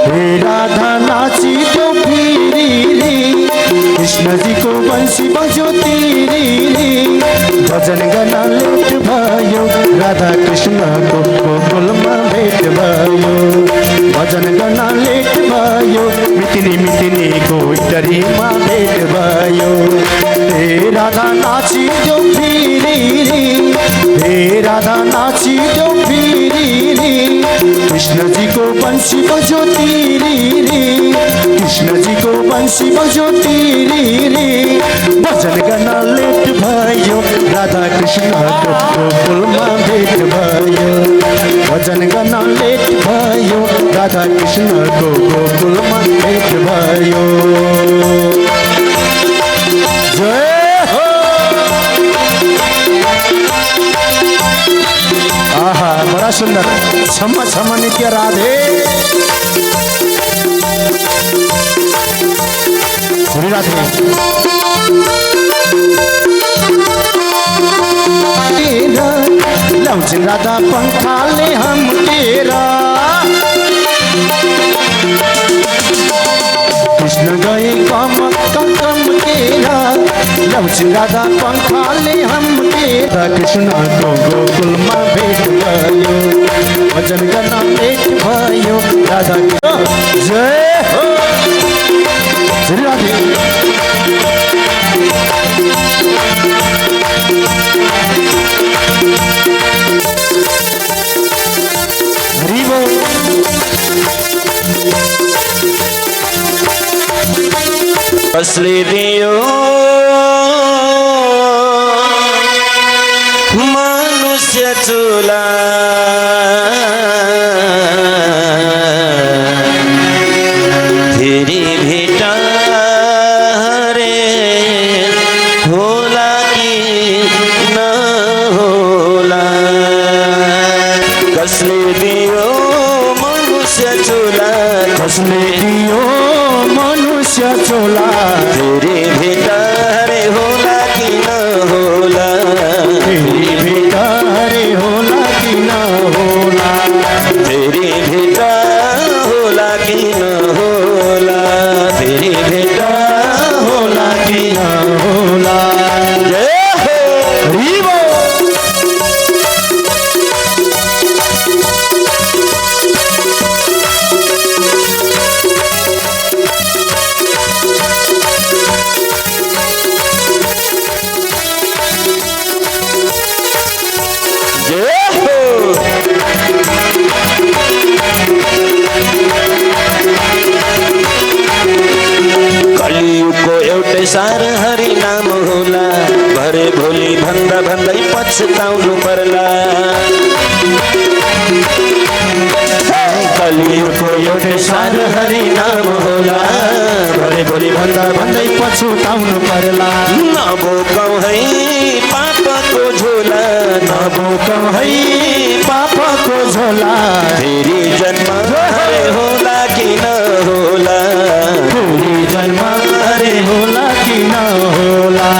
हे राधा नाचिदेऊ फेरि कृष्ण जी को बंसी बजो तेरी रे भजन गाना लेट भयो राधा कृष्ण को गोकुलमा भेट भयो भजन गाना लेट भयो मितिनी को इटरीमा भेट भयो हे राधा नाचिदेऊ फेरि हे राधा नाचिदेऊ फेरि कृष्ण जी को बंसी बजो तेरी रे कृष्ण जी को बंसी बजो तेरी रे भजन गाना लेट भयो राधा कृष्ण को गोकुलमा भेट भयो भजन गाना लेट भयो राधा कृष्ण को गोकुलमा भेट भयो जय हो आहा बड़ा सुंदर क्षमा क्षमा नित्य राधे श्री राधे लौचिन राधा पंखाले हम तेरा कृष्ण गए कम तेरा लौचिन राधा पंखाले हम तेरा कृष्ण को गोकुलमा भेट भयो भजन गाना लेट भयो राधा जय हो श्री राधे असली दियो मनुष्य चूला तेरी भेटा रे होला कि न होला कसले दियो मनुष्य चूला कसले दियो मनुष्य चोला तेरी भेटा रे होला कि न होला तेरी बेटा हरे होला कि न होला तेरी भेटा होला कि न होला तेरी भेटा होला कि न होला जय हो हरि बोल सार हरि नाम होला भरे भोलि भन्दा भन्दै पछताउनु पर्ला कलियुगको एउटै सार हरि नाम होला भरे भोलि भन्दा भन्दै पछताउनु पर्ला नबोकौँ है पापको झोला नबोकौँ है पापको झोला फेरि जन्म होला कि न होला फेरि जन्म होला कि न होला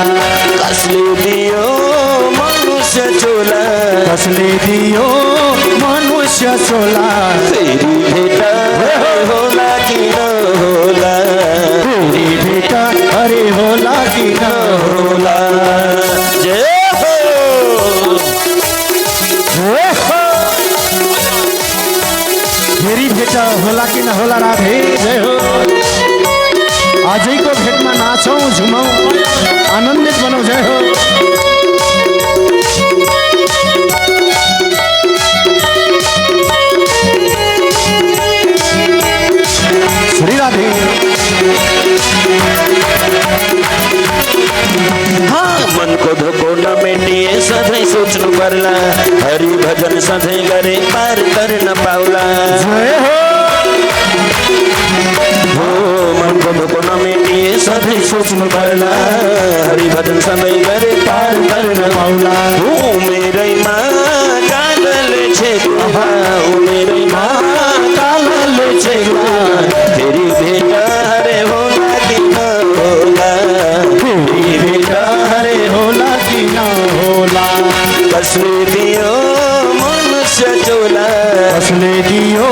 कसले दियो मनुष्य चोला कसले दियो मनुष्य चोला तेरी भेटा होला कि न होला तेरी बेटा अरे होला कि न होला जय हो फेरि भेट होला कि न होला राधे जय हो आजैको भेटमा नाचौँ झुमौँ आनन्दित बनौँ जय हो श्री राधे हाँ मन को धोको न मेटिए सधैँ सोच्नु पर्ला हरि भजन सधैँ गरे पार गर्न पाउला जय हो मन को धोको न मेटिए सधैँ सोच्नु पर्ला हरि भजन सधैँ गरे पार गर्न पाउला हो मेरैमा कालले छेक्ला हो मेरैमा कालले छेक्ला फेरि भेट हरे होला कि न होला फेरि भेट हरे होला कि न होला कसले दियो मनुष्य चोला कसले दियो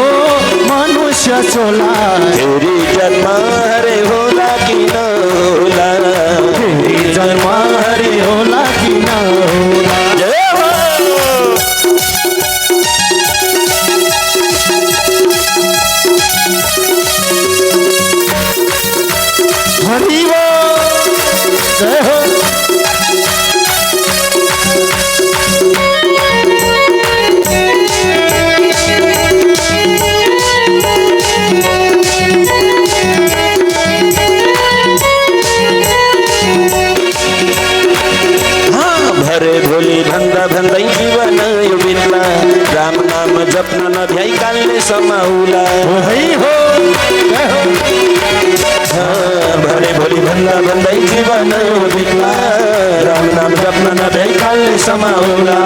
मनुष्य चोला फेरि जन्म हरे होला कि न होला फेरि जन्म हरे होला कि न होला जय हो हरि बोल जय हो भरे भोलि भन्दा भन्दै जीवन यो बित्ला राम नाम जप्न नभ्याइ कालले समाउला है हो जय हो भरे भोलि भन्दा भन्दै जीवन यो बित्ला राम नाम जप्न नभ्याइ कालले समाउला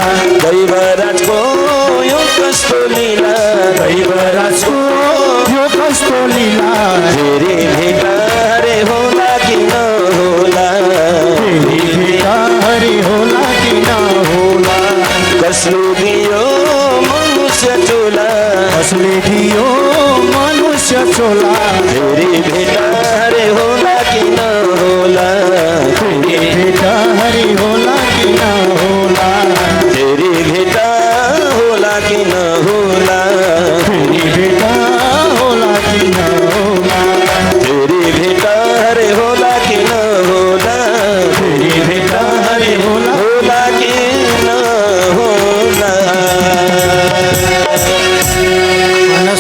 दैवराजको यो कस्तो लीला दैवराजको यो कस्तो लीला फेरि भेट हरे होला कि न होला फेरि भेट हरे होला कि न होला कसले दियो मनुष्य चोला कसले दियो मनुष्य चोला फेरि भेट हरे होला कि न होला फेरि भेट हरे होला कि न होला फेरि भेट होला कि न होला फेरि भेट होला कि न होला फेरि भेट हरे होला कि न होला फेरि भेट हरे होला होला कि न होला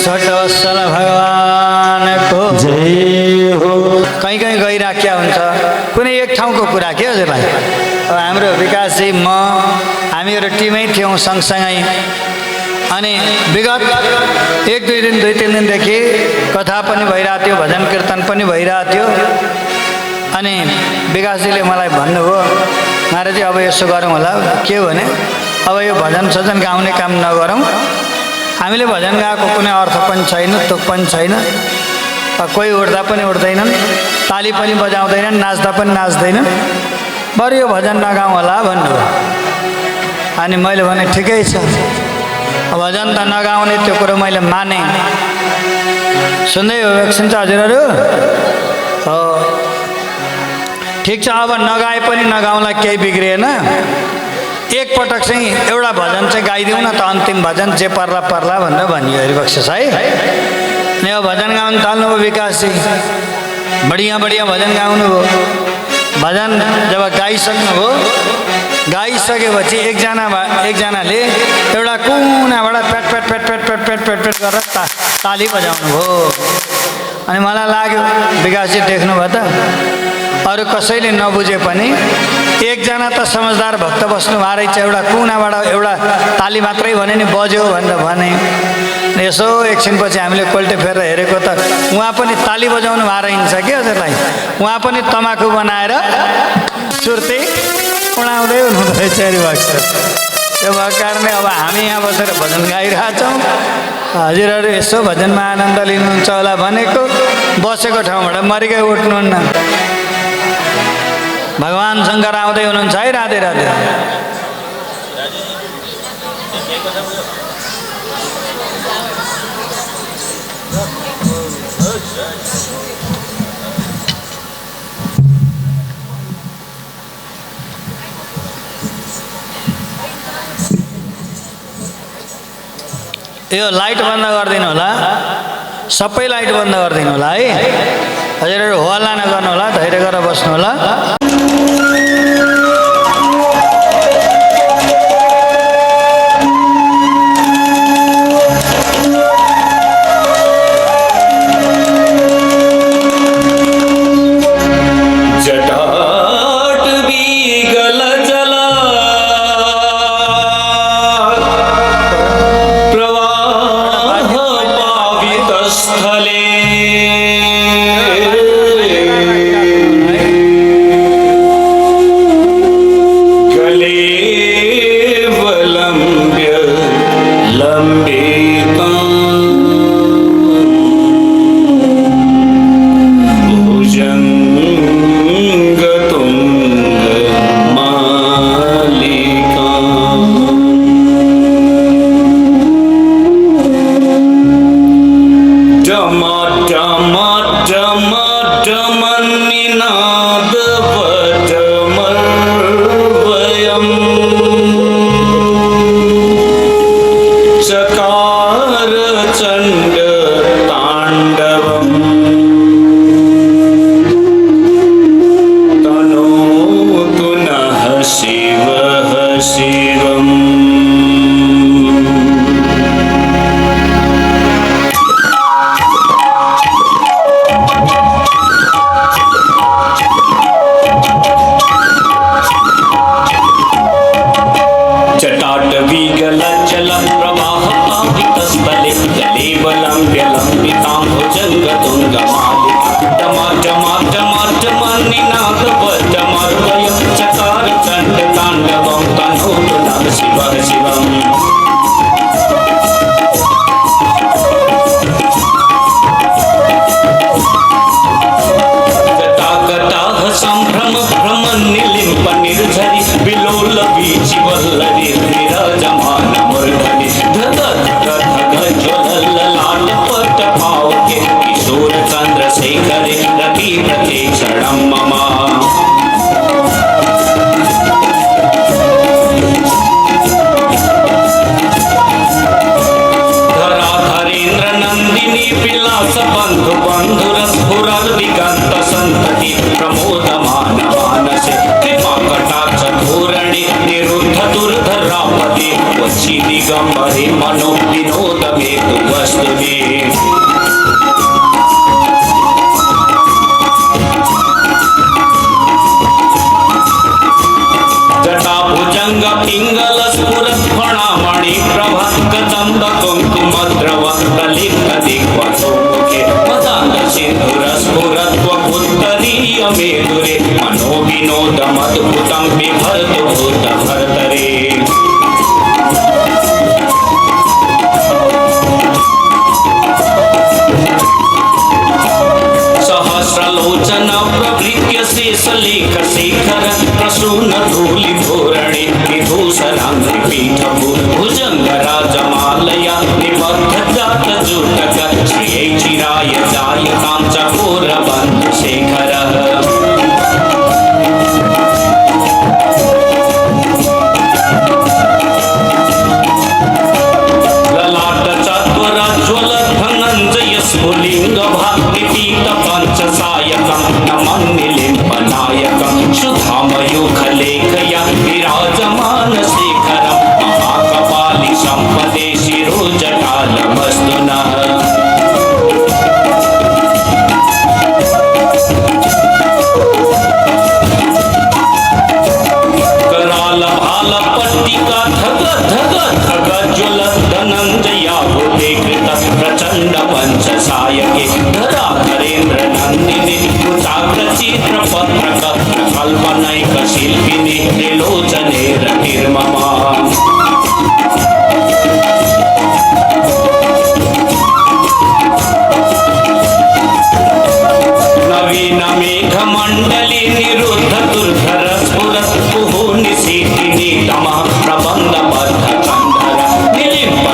सटवत्सल भगवानको जय हो कहीँ कहीँ गइराख्या हुन्छ कुनै एक ठाउँको कुरा के हजुरलाई अब हाम्रो विकासजी म हामीहरू टिमै थियौँ सँगसँगै अनि विगत एक दुई तिन दिनदेखि कथा पनि भइरहेको थियो भजन कीर्तन पनि भइरहेको थियो अनि विकासजीले मलाई भन्नुभयो महाराजजी अब यसो गरौँ होला के हो भने अब यो भजन सजन गाउने काम नगरौँ हामीले भजन गाएको कुनै अर्थ पनि छैन तुक पनि छैन कोही उठ्दा पनि उठ्दैनन् ताली पनि बजाउँदैनन् नाच्दा पनि नाच्दैनन् बरु यो भजन नगाउँ होला भन्नुभयो अनि मैले भने ठिकै छ भजन त नगाउने त्यो कुरो मैले माने सुन्दै हो एकछिन चाहिँ हजुरहरू हो ठिक छ अब नगाए पनि नगाउँला केही बिग्रिएन एकपटक चाहिँ एउटा भजन चाहिँ गाइदिउँ न त अन्तिम भजन जे पर्ला पर्ला भनेर भनियो हरिबक्सेस है अनि अब भजन गाउनु थाल्नुभयो विकासजी बढिया बढिया भजन गाउनुभयो भजन जब गाइसक्नुभयो गाइसकेपछि एकजनाले एउटा कुनाबाट पेट पेट पेट पेट पेट पेट पेट पेट गरेर ताली बजाउनु भयो अनि मलाई लाग्यो विकासजी देख्नुभयो त अरू कसैले नबुझे पनि एकजना त समझदार भक्त बस्नु भएको रहेछ एउटा कुनाबाट एउटा ताली मात्रै भने नि बज्यो भनेर भने यसो एकछिनपछि हामीले कोल्टे फेरेर हेरेको त उहाँ पनि ताली बजाउनु भएको रहन्छ कि हजुरलाई उहाँ पनि तमाखु बनाएर सुर्ती उडाउँदै हुनुहुँदो रहेछ त्यो भएको कारणले अब हामी यहाँ बसेर भजन गाइरहेछौँ हजुरहरू यसो भजनमा आनन्द लिनुहुन्छ होला भनेको बसेको ठाउँबाट मरिकै उठ्नुहुन्न भगवान शङ्कर आउँदै हुनुहुन्छ है राधे राधे यो लाइट बन्द गरिदिनु होला, सबै लाइट बन्द गरिदिनु होला है। हजुरहरू हल्ला नगर्नु होला, धैर्य गरेर बस्नु होला।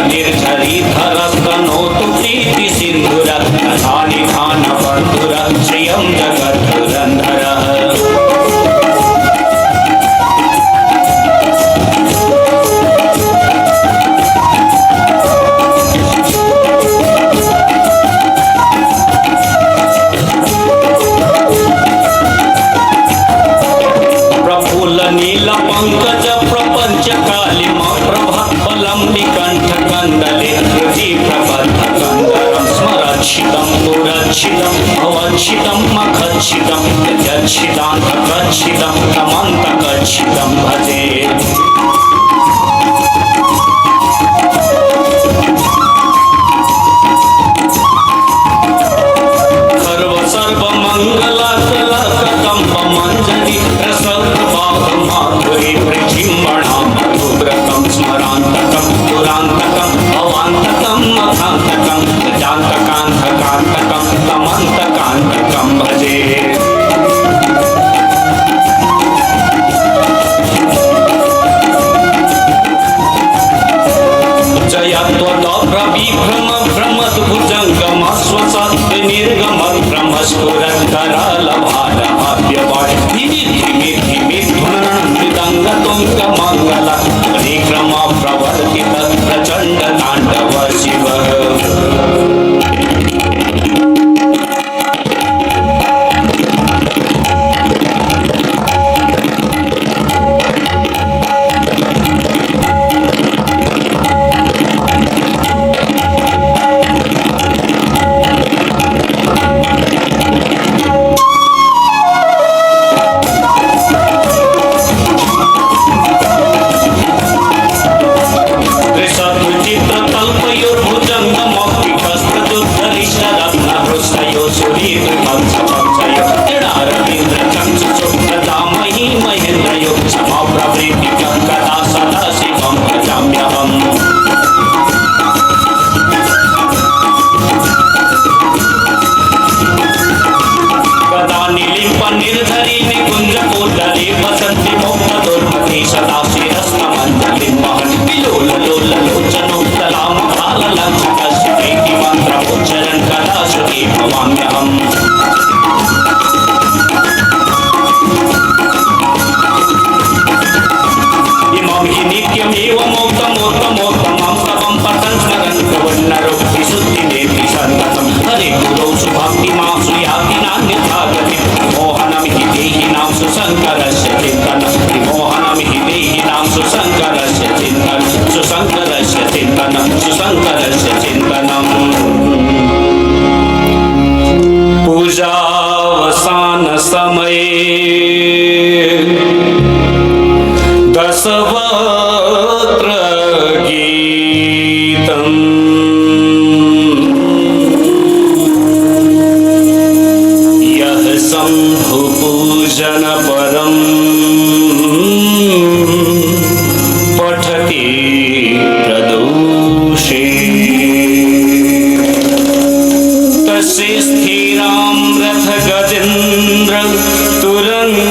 निर्झरी धरस कनोतु प्रीति सिंधुर धानी धान नीला पंकज प्रपंच कालिमा प्रभावलंबि कंठ कंदले हृदि प्रबद्ध कंदरं स्मरच्छिदं पुरच्छिदं भवच्छिदं मखच्छिदं यच्छिदान्तकच्छिदं तमन्तकच्छिदं भजे मंजरी रसमाधुरी प्रचिम्बणां मधुव्रतं स्मरान्तकं दुरान्तकं भवान्तकं मथान्तकं गजान्तकान्तकान्तकं तमन्तकान्तकं भजे जयत्वदप्रविभ्रम भ्रमद्भुजङ्गम स्वसत् निर्गम भ्रमस्फुरत्करालभालभाव्यवाट् मृदङ्गतुङ्गमङ्गल परिक्रम प्रवर्तित प्रचण्ड ताण्डव शिव पूजावसान समय दशवक्त्र गीतम् यः शम्भु पूजन परम् पठति प्रदोषे तस्य स्थिरां रथ गजेन्द्र तुरंगयुक्ता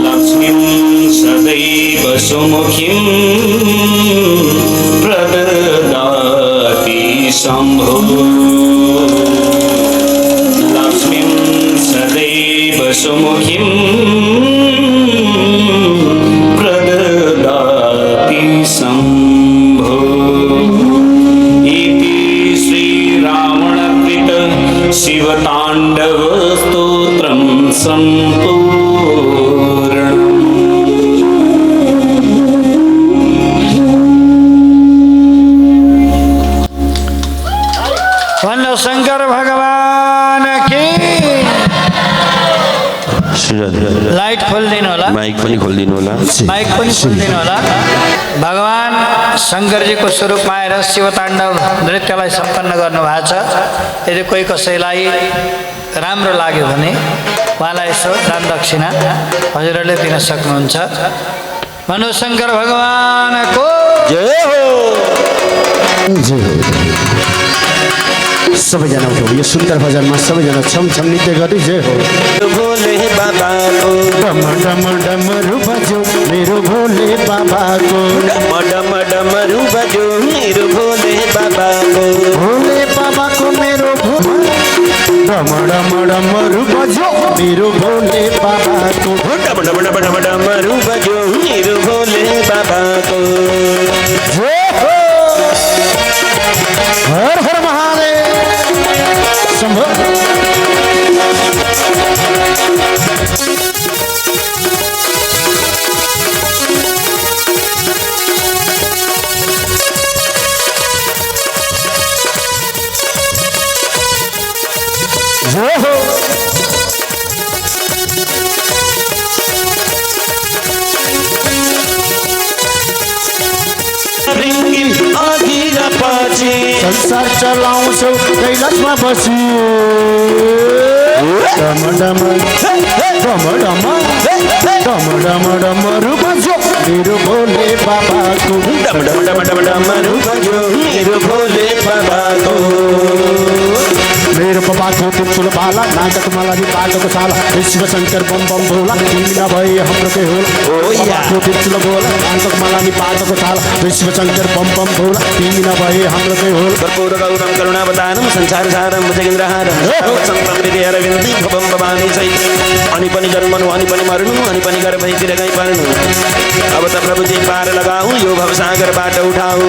लक्ष्मीं सदैव सुमुखीं प्रददाति शम्भो लक्ष्मीं सदैव सुमुखीं प्रददाति शम्भो इति श्रीरावणकृत शिवताण्डवस्तोत्रं सम्पूर्णम्। वंदो शंकर भगवान की। लाइट खोलिदिनु होला, माइक पनि खोलिदिनु होला, माइक पनि खोलिदिनु होला। भगवान शङ्करजीको स्वरूपमा आएर शिवताण्डव नृत्यलाई सम्पन्न गर्नुभएको छ। यदि कोही कसैलाई राम्रो लाग्यो भने उहाँलाई यसो दान दक्षिणा हजुरहरूले दिन सक्नुहुन्छ। भनौँ शङ्कर भगवानको जय हो। सबैजना उठौँ, यो सुन्दर भजनमा सबैजना छम छम नृत्य गर्दै जय हो। भोले बाबाको डम डम डमरू बज्यो मेरो भोले बाबाको, डम डम डमरू बज्यो मेरो भोले बाबाको, भोले बाबाको मेरो डम डम डमरू बज्यो मेरो भोले बाबाको, डम डम डम डमरू बज्यो मेरो भोले बाबाको। जय हो। हर हर महादेव शंभो। अघिरा पछि संसार चलाउँछौ कैलाशमा बसी डमडमरु बज्यो मेरो भोले बाबाको डमडमरु बज्यो मेरो भोले बाबाको मेरो बाबाको तुलचुल बाला नाटक मालानी पाटको साला शिव शंकर बम बम भोला तिमी नभए हाम्रो के होला बाबाको तुलचुल बोला नाटक मालानी पाटको साला शिव शंकर बम बम भोला तिमी नभए हाम्रो के होला कर्पूर गौरम करुणावतारम संसार सारम भुजगेन्द्रहारम संप्रमृति अरविन्दी भवम भवानी सहित अनि पनि जन्मनु अनि पनि मर्नु अनि पनि गर्भतिर गई पर्नु अब त प्रभुजी पार लगाऊ यो भवसागरबाट उठाऊ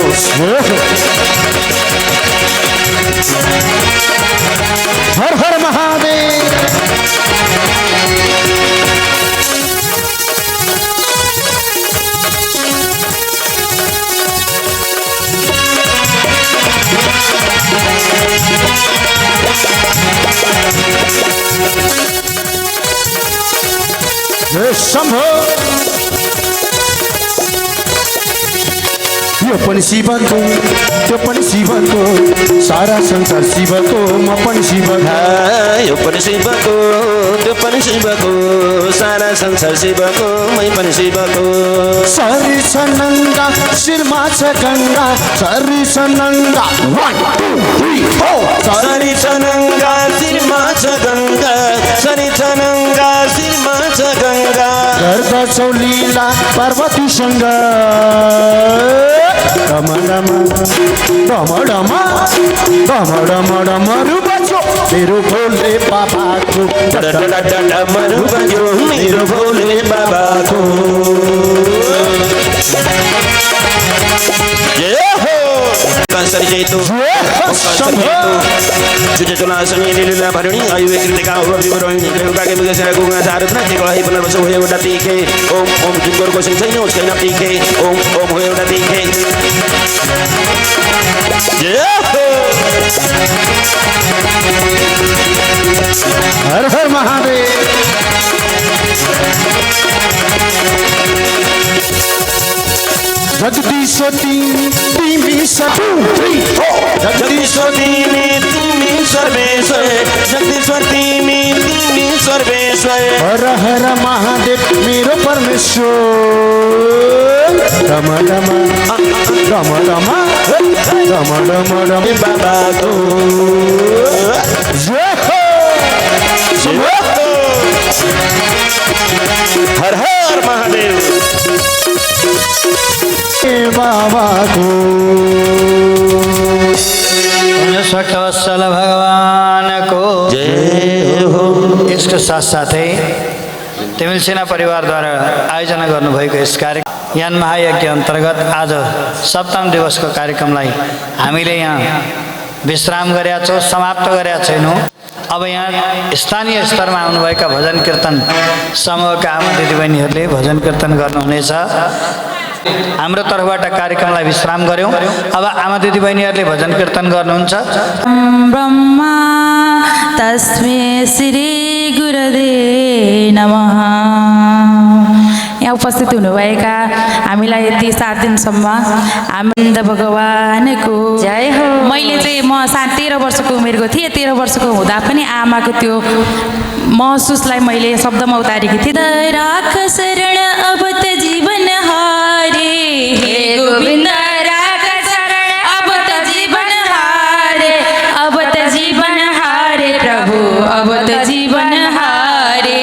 हर हर महादेव शम्भो यो पनि शिवको त्यो पनि शिवको सारा संसार शिवको म पनि शिवको यो पनि शिवको त्यो पनि शिवको सारा संसार शिवको मै पनि शिवको सरी छ नङ्गा शिरमा छ गङ्गा सरी छ नङ्गा 1 2 3 4 सरी छ नङ्गा शिरमा छ गङ्गा सरी छ नङ्गा शिरमा छ गङ्गा गर्दछौ लीला पार्वतीसँग डमडमरु बज्यो मेरो भोले बाबाको डमरु बज्यो मेरो भोले बाबाको सरी जयतु जुजे चुना सनी लीला भरणी आयु कृतिका हो विवरणी देवका के मुगे सेरा गुंगा सारथना के कहि पुनर्वस होय एउटा तीखे ओम ओम जुगोर को सिंह छैन उसकै नाम तीखे ओम ओम होय एउटा तीखे हर हर महादेव जगदीश तिमी जगदीश्वर तिमी सर्वेश्वर जगदीश्वर तिमी सर्वेश्वर हर हर महादेव मेरो परमेश्वर डम डम बाबाको हर हर महादेव बाबाको सकल भगवानको जय हो। यसको साथसाथै तिमिल सेना परिवारद्वारा आयोजना गर्नुभएको यस कार्यक्रम यान महायज्ञ अन्तर्गत आज सप्तम दिवसको कार्यक्रमलाई हामीले यहाँ विश्राम गरेका छौँ, समाप्त गरेका छैनौँ। अब यहाँ स्थानीय स्तरमा आउनुभएका भजन कीर्तन समूहका आमा दिदीबहिनीहरूले भजन कीर्तन गर्नुहुनेछ। हाम्रो तर्फबाट कार्यक्रमलाई विश्राम गऱ्यौँ। अब आमा दिदीबहिनीहरूले भजन कीर्तन गर्नुहुन्छ। ब्रह्मा तस्मै श्री गुरुदेव नमः। यहाँ उपस्थित हुनुभएका हामीलाई यति 7 दिनसम्म आनन्द भगवानको जय हो। मैले चाहिँ म 13 वर्षको उमेरको थिएँ। 13 वर्षको हुँदा पनि आमाको त्यो महसुसलाई मैले शब्दमा उतारेकी थिएँ। राख शरण अब त जीवन हारे हे गोविन्द राख शरण अब त जीवन हारे अब त जीवन हारे प्रभु अब त जीवन हारे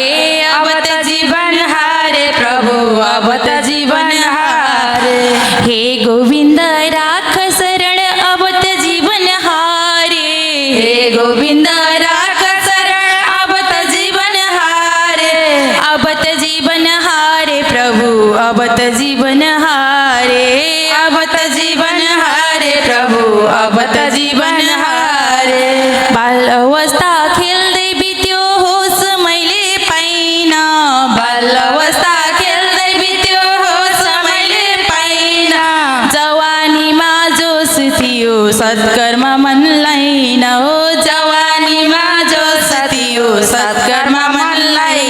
अब त जीवन हारे प्रभु अब त जीवन हारे हे गोविन्द राख शरण अब त जीवन हारे हे गोविन्द राख शरण अब त जीवन हारे अब त जीवन हारे प्रभु अब त जीवन हारे अब त जीवन हारे प्रभु अब त जीवन हारे। बाल अवस्था खेल्दै बित्यो होस मैले पाइन बाल अवस्था खेल्दै बित्यो होस मैले पाइन जवानीमा जोस थियो सत्कर्म मन लाइन हो जवानीमा जोस थियो सत्कर्म मनलाई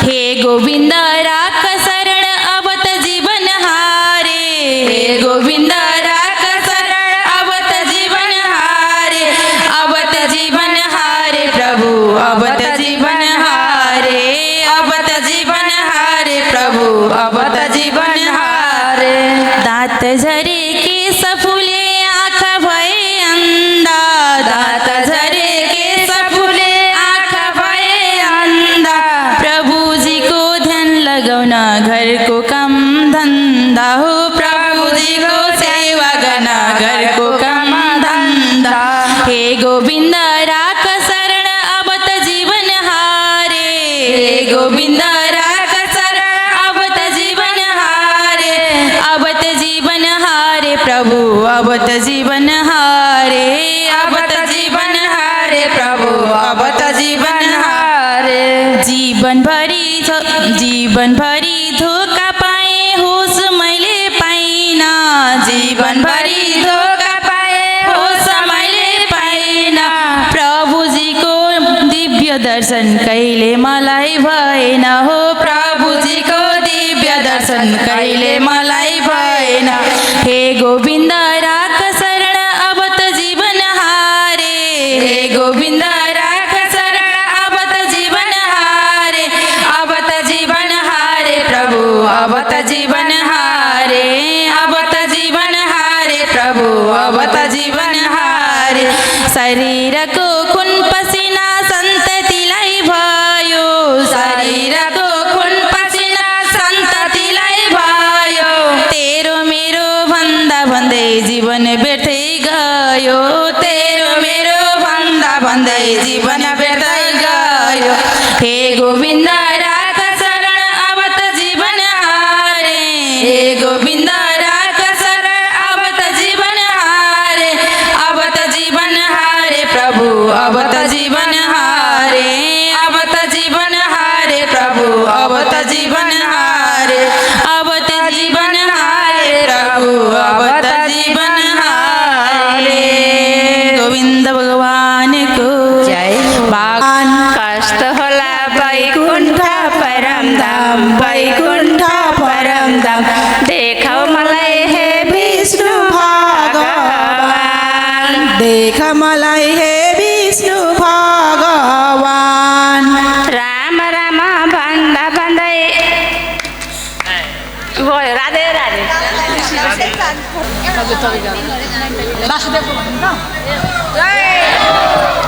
हे गोविंद राख शरण अब त जीवन हारे हे गोविंद राख शरण अब त जीवन हारे अब त जीवन हारे प्रभु अब त जीवन हारे अब त जीवन हारे प्रभु अब त जीवन हारे दाँत झरे केस फुले आँखा भए अन्धा दाँत झरे केस फुले आँखा भए अन्धा प्रभुजीको ध्यान लगाउन घरको काम धन्दा हो प्रभुजीको सेवा गर्न घरको काम धन्दा हे गोविन्द राख शरण अब त जीवन हारे हे गोविन्द राख शरण अब त जीवन हारे अब त जीवन हारे प्रभु अब त जीवन हारे अब त जीवन हारे प्रभु अब त जीवन हारे जीवनभरि धोका पाएँ होस मैले पाइनँ जीवनभरि धोका पाएँ होस मैले पाइनँ प्रभुजीको दिव्य दर्शन कहिले मलाई भएन हो प्रभुजीको दिव्य दर्शन कहिले मलाई भएन हे गोविन्द राख शरण अब त जीवन हारे हे गोविन्द राख शरण अब त जीवन हारे अब त जीवन हारे प्रभु अब त जीवन हारे अब त जीवन हारे प्रभु अब त जीवन हारे शरीरको खुन पसिना सन्ततिलाई भयो शरीरको खुन पसिना सन्ततिलाई भयो तेरो मेरो भन्दा भन्दै जीवन व्यर्थै गयो तेरो मेरो भन्दा भन्दै जीवन व्यर्थै गयो हे गोविन्द राख शरण अब त जीवन हारे हे गोविन्द राख शरण अब त जीवन हारे अब त जीवन हारे प्रभु अब त जीवन हारे अब त जीवन हारे प्रभु अब त जीवन हारे अब त जीवन हारे प्रभु अब त जीवन हारे गोविन्द भगवानको जय भगवान कष्ट होला वैकुण्ठ परम धाम वैकुण्ठ परम धाम देखाऊ मलाई हे विष्णु भगवान देख मलाई हे विष्णु भगवान राम राम भन्दा भन्दै गयो राधे राधे वासुदेवको भन्नु त